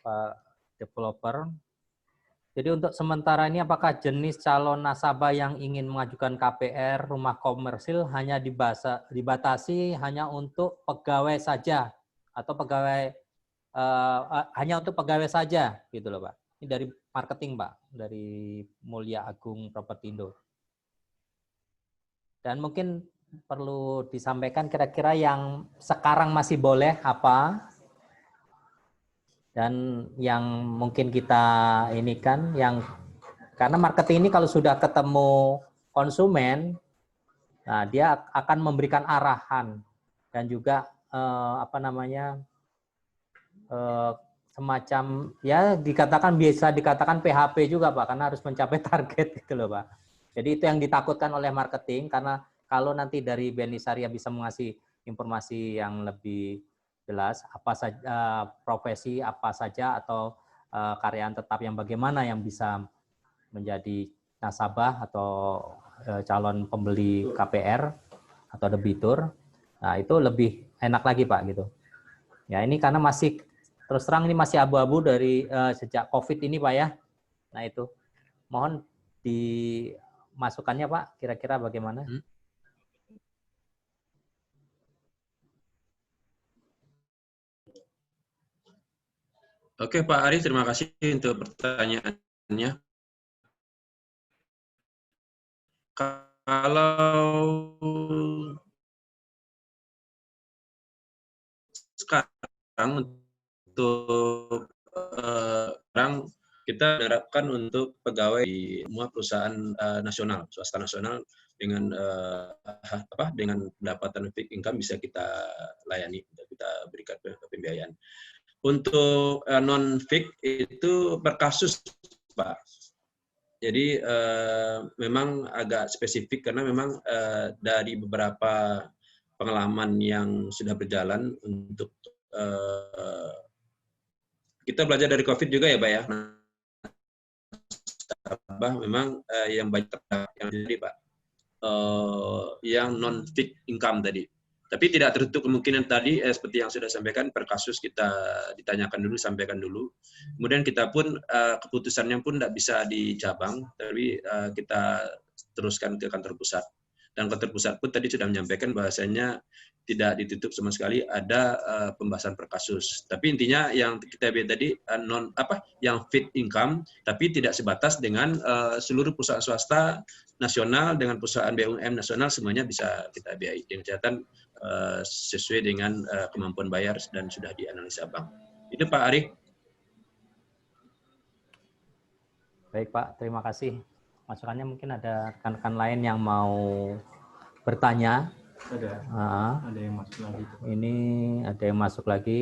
Pak developer. Jadi untuk sementara ini apakah jenis calon nasabah yang ingin mengajukan KPR rumah komersil hanya dibatasi hanya untuk pegawai saja atau pegawai hanya untuk pegawai saja gitu loh Pak. Ini dari marketing Pak, dari Mulia Agung Propertindo. Dan mungkin perlu disampaikan kira-kira yang sekarang masih boleh apa, dan yang mungkin kita ini kan, yang karena marketing ini kalau sudah ketemu konsumen, nah dia akan memberikan arahan dan juga semacam ya bisa dikatakan PHP juga Pak, karena harus mencapai target gitu loh Pak. Jadi itu yang ditakutkan oleh marketing, karena kalau nanti dari BNI Syariah bisa mengasih informasi yang lebih jelas, apa saja profesi apa saja atau karyawan tetap yang bagaimana yang bisa menjadi nasabah atau calon pembeli KPR atau debitur. Nah, itu lebih enak lagi Pak gitu. Ya, ini karena masih terus terang ini masih abu-abu dari sejak Covid ini Pak ya. Nah, itu mohon dimasukkannya Pak, kira-kira bagaimana? Oke Pak Ari, terima kasih untuk pertanyaannya. Kalau sekarang untuk sekarang kita menerapkan untuk pegawai di semua perusahaan nasional, swasta nasional dengan dengan pendapatan fixed income bisa kita layani, kita berikan pembiayaan. Untuk non-fix itu per kasus, Pak. Jadi memang agak spesifik karena memang dari beberapa pengalaman yang sudah berjalan untuk kita belajar dari COVID juga ya, Pak ya. Memang yang banyak yang jadi Pak, yang non-fix income tadi. Tapi tidak tertutup kemungkinan tadi seperti yang sudah sampaikan, per kasus kita ditanyakan dulu, sampaikan dulu. Kemudian kita pun keputusannya pun tidak bisa di cabang, tapi kita teruskan ke kantor pusat. Dan kantor pusat pun tadi sudah menyampaikan bahwasanya tidak ditutup sama sekali, ada pembahasan per kasus. Tapi intinya yang kita lihat tadi yang fit income, tapi tidak sebatas dengan seluruh perusahaan swasta nasional dengan perusahaan BUMN nasional, semuanya bisa kita biayai dengan catatan sesuai dengan kemampuan bayar dan sudah dianalisa bank. Itu Pak Ari. Baik Pak, terima kasih. Masukannya mungkin ada rekan-rekan lain yang mau bertanya. Ada yang masuk lagi. Ini ada yang masuk lagi.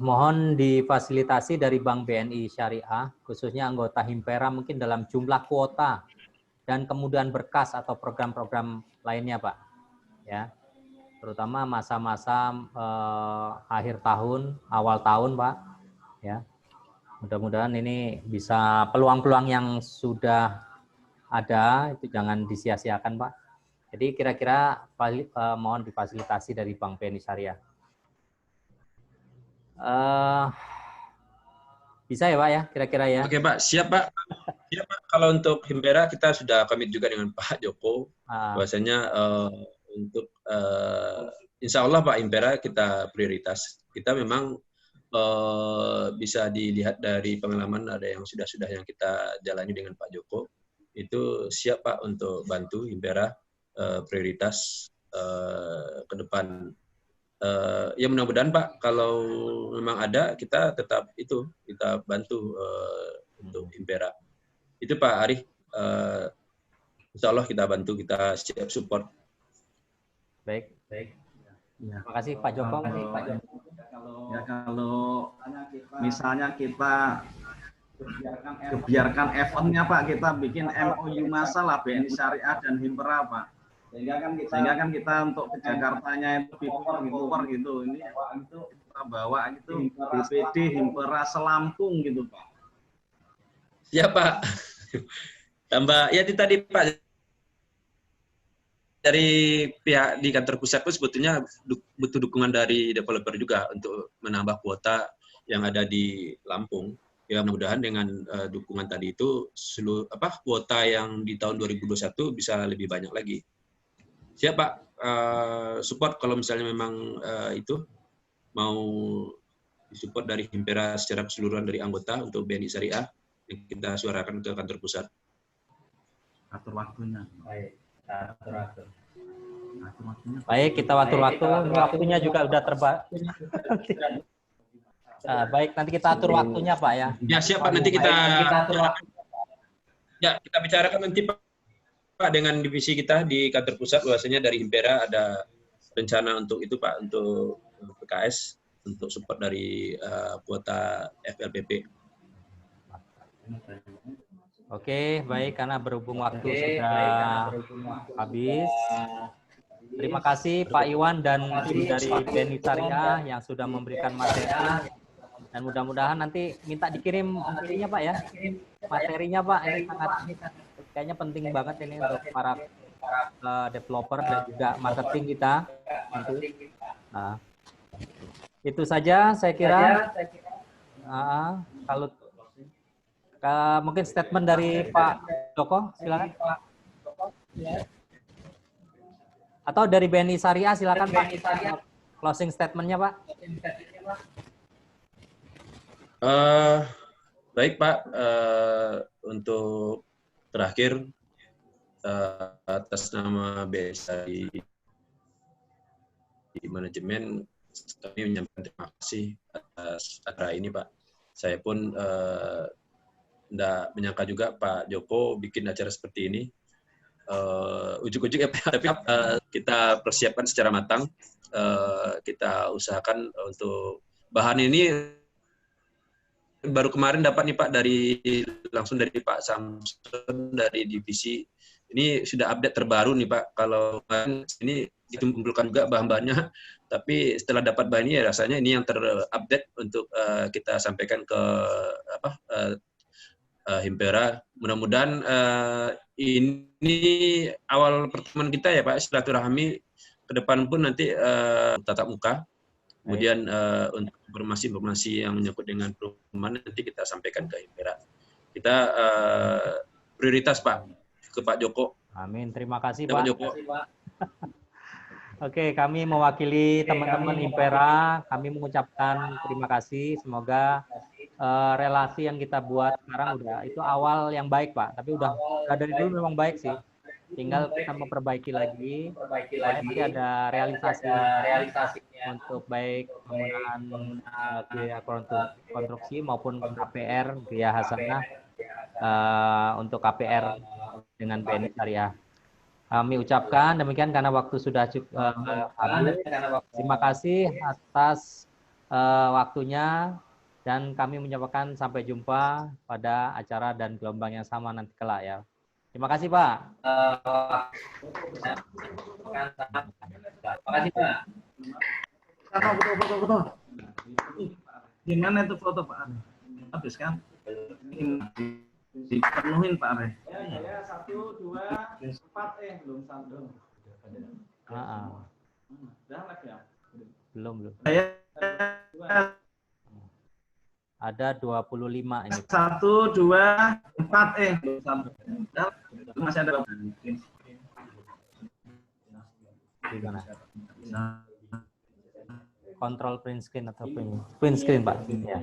Mohon difasilitasi dari Bank BNI Syariah, khususnya anggota Himpera mungkin dalam jumlah kuota dan kemudian berkas atau program-program lainnya, Pak. Ya, terutama masa-masa akhir tahun, awal tahun, Pak. Ya, mudah-mudahan ini bisa peluang-peluang yang sudah ada itu jangan disia-siakan, Pak. Jadi kira-kira mohon difasilitasi dari Bank BNI Syariah. Bisa ya Pak ya, kira-kira ya. Oke Pak, siap Pak. Siap Pak. Kalau untuk Himpera kita sudah komit juga dengan Pak Joko. Bahwasanya untuk insya Allah Pak Himpera kita prioritas. Kita memang bisa dilihat dari pengalaman ada yang sudah yang kita jalani dengan Pak Joko. Itu siap Pak untuk bantu Himpera prioritas ke depan. Ya mudah-mudahan Pak, kalau memang ada kita tetap kita bantu untuk Himpera. Itu Pak Ari, insya Allah kita bantu, kita siap support baik. Ya. Terima kasih Pak Joko. Kalau misalnya kita kebiarkan eventnya Pak, kita bikin MOU masalah BNI Syariah dan Himpera Pak. Sehingga kan kita untuk ke Jakartanya itu power gitu. Ini itu kita bawa gitu BPD Himpera Selampung gitu Pak. Ya Pak. Tambah ya itu tadi Pak, dari pihak di kantor pusat pun sebetulnya butuh dukungan dari developer juga untuk menambah kuota yang ada di Lampung. Ya mudah-mudahan dengan dukungan tadi itu kuota yang di tahun 2021 bisa lebih banyak lagi. Siap Pak, support kalau misalnya memang itu mau disupport dari Himpera secara keseluruhan dari anggota untuk BNI Syariah yang kita suarakan ke kantor pusat. Atur waktunya. Baik, baik, kita atur waktu. Waktunya juga udah baik, nanti kita atur waktunya Pak ya. Ya siap Pak, nanti kita bicarakan nanti Pak dengan divisi kita di kantor pusat, bahwasanya dari Himpera ada rencana untuk itu Pak, untuk PKS, untuk support dari kuota FLPP. Oke, baik, karena berhubung waktu sudah habis. Terima kasih Pak Iwan dan tim dari BNI Syariah yang sudah memberikan materi. Dan mudah-mudahan nanti minta dikirim ininya Pak ya, materinya Pak. Ini sangat kayaknya penting banget ini untuk para developer dan juga marketing kita. Nah, itu saja saya kira. Kalau mungkin statement dari Pak Joko, silakan. Atau dari BNI Syariah, silakan Pak. Closing statement-nya Pak. Baik Pak, untuk terakhir atas nama BSI di manajemen kami menyampaikan terima kasih atas acara ini Pak. Saya pun tidak menyangka juga Pak Joko bikin acara seperti ini. Ujuk-ujuk ya Pak, tapi kita persiapkan secara matang. Kita usahakan untuk bahan ini baru kemarin dapat nih Pak langsung dari Pak Samson dari divisi. Ini sudah update terbaru nih Pak. Kalau ini dikumpulkan juga bahan-bahannya, tapi setelah dapat bahan ini rasanya ini yang terupdate untuk kita sampaikan ke Himpera. Mudah-mudahan ini awal pertemuan kita ya Pak, silaturahmi ke depan pun nanti tatap muka. Kemudian untuk informasi-informasi yang menyangkut dengan perumahan nanti kita sampaikan ke Himpera. Kita prioritas Pak ke Pak Joko. Amin. Terima kasih Pak Pak. Joko. Oke, kami mewakili teman-teman Himpera, kami mengucapkan terima kasih. Semoga relasi yang kita buat sekarang itu awal yang baik Pak. Tapi udah dari dulu memang baik sih. Tinggal kita memperbaiki lagi. Nanti ada realisasinya untuk baik penggunaan biaya konstruksi maupun KPR biaya hasanah untuk KPR dengan BNI Syariah. Kami ucapkan demikian karena waktu sudah cukup habis. Terima kasih atas waktunya dan kami menyampaikan sampai jumpa pada acara dan gelombang yang sama nanti kelak ya. Terima kasih Pak. Terima kasih Pak. Foto. Gimana itu foto Pak? Habis kan? Dipenuhin Pak Are. Ya, 1, 2, 4 belum sambung. Udah ya? Belum. Saya ada 25 ini. 1, 2, 4 belum sambung. Masih ada. Gimana? Kontrol print screen atau print screen Pak? Ya.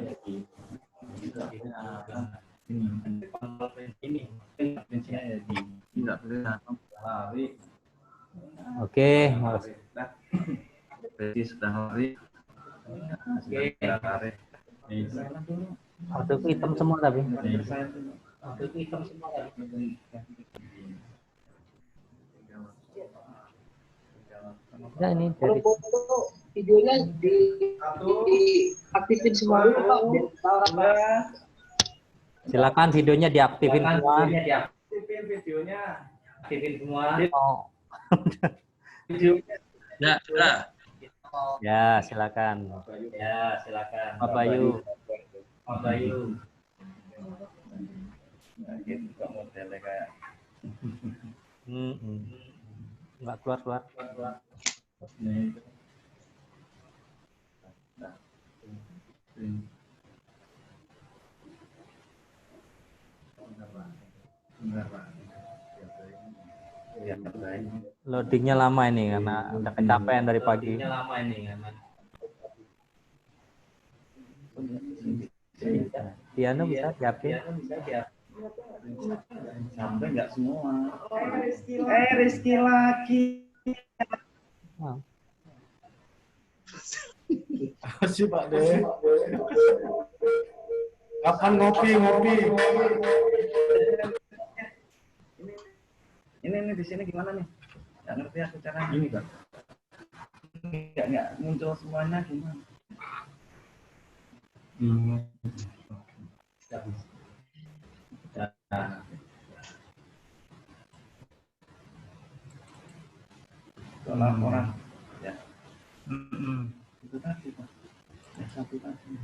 Oke, Waktu hitam semua tapi. Ya, ini Kalau dari foto videonya diaktifin semua dulu Pak, biar kita orang Pak. silakan videonya diaktifin semua. Aktifin videonya. Aktifin semua. Oh, Videonya. Ya, sudah. ya silakan. Ya, silakan. Pak Bayu. Pak Bayu. Nah, gitu kok modelnya kayak. Nggak keluar. Loadingnya lama ini karena udah kecapean dari pagi. Loadingnya lama ini karena Piano bisa siapin. Sampai nggak semua. Rizky lagi. Oh. Apa sih Pak De? Kapan ngopi? Ini di sini gimana nih? Nggak ngerti aku cara gini Pak. Nggak muncul semuanya gimana? Kalau orang ya itu tadi Pak. Ya satu tadi.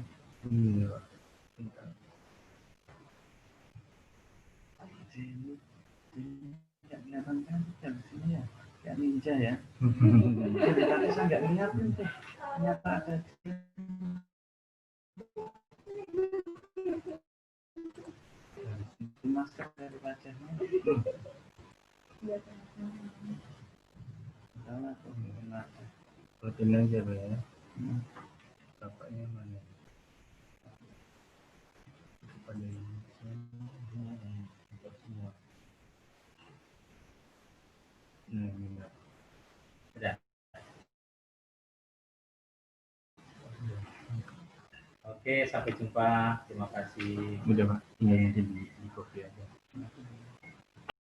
Sini nggak kelihatan kan di sini ya, kayak ninja ya. Tadi saya nggak ngeliatin tuh, ternyata ada di masker dari wajahnya. Salah tuh, benar. Rutin aja Pak ya. Bapaknya mana? Pada semua. Nah, ini enggak. Sudah. Oke, sampai jumpa. Terima kasih. Udah Pak, tinggal nanti di copy aja.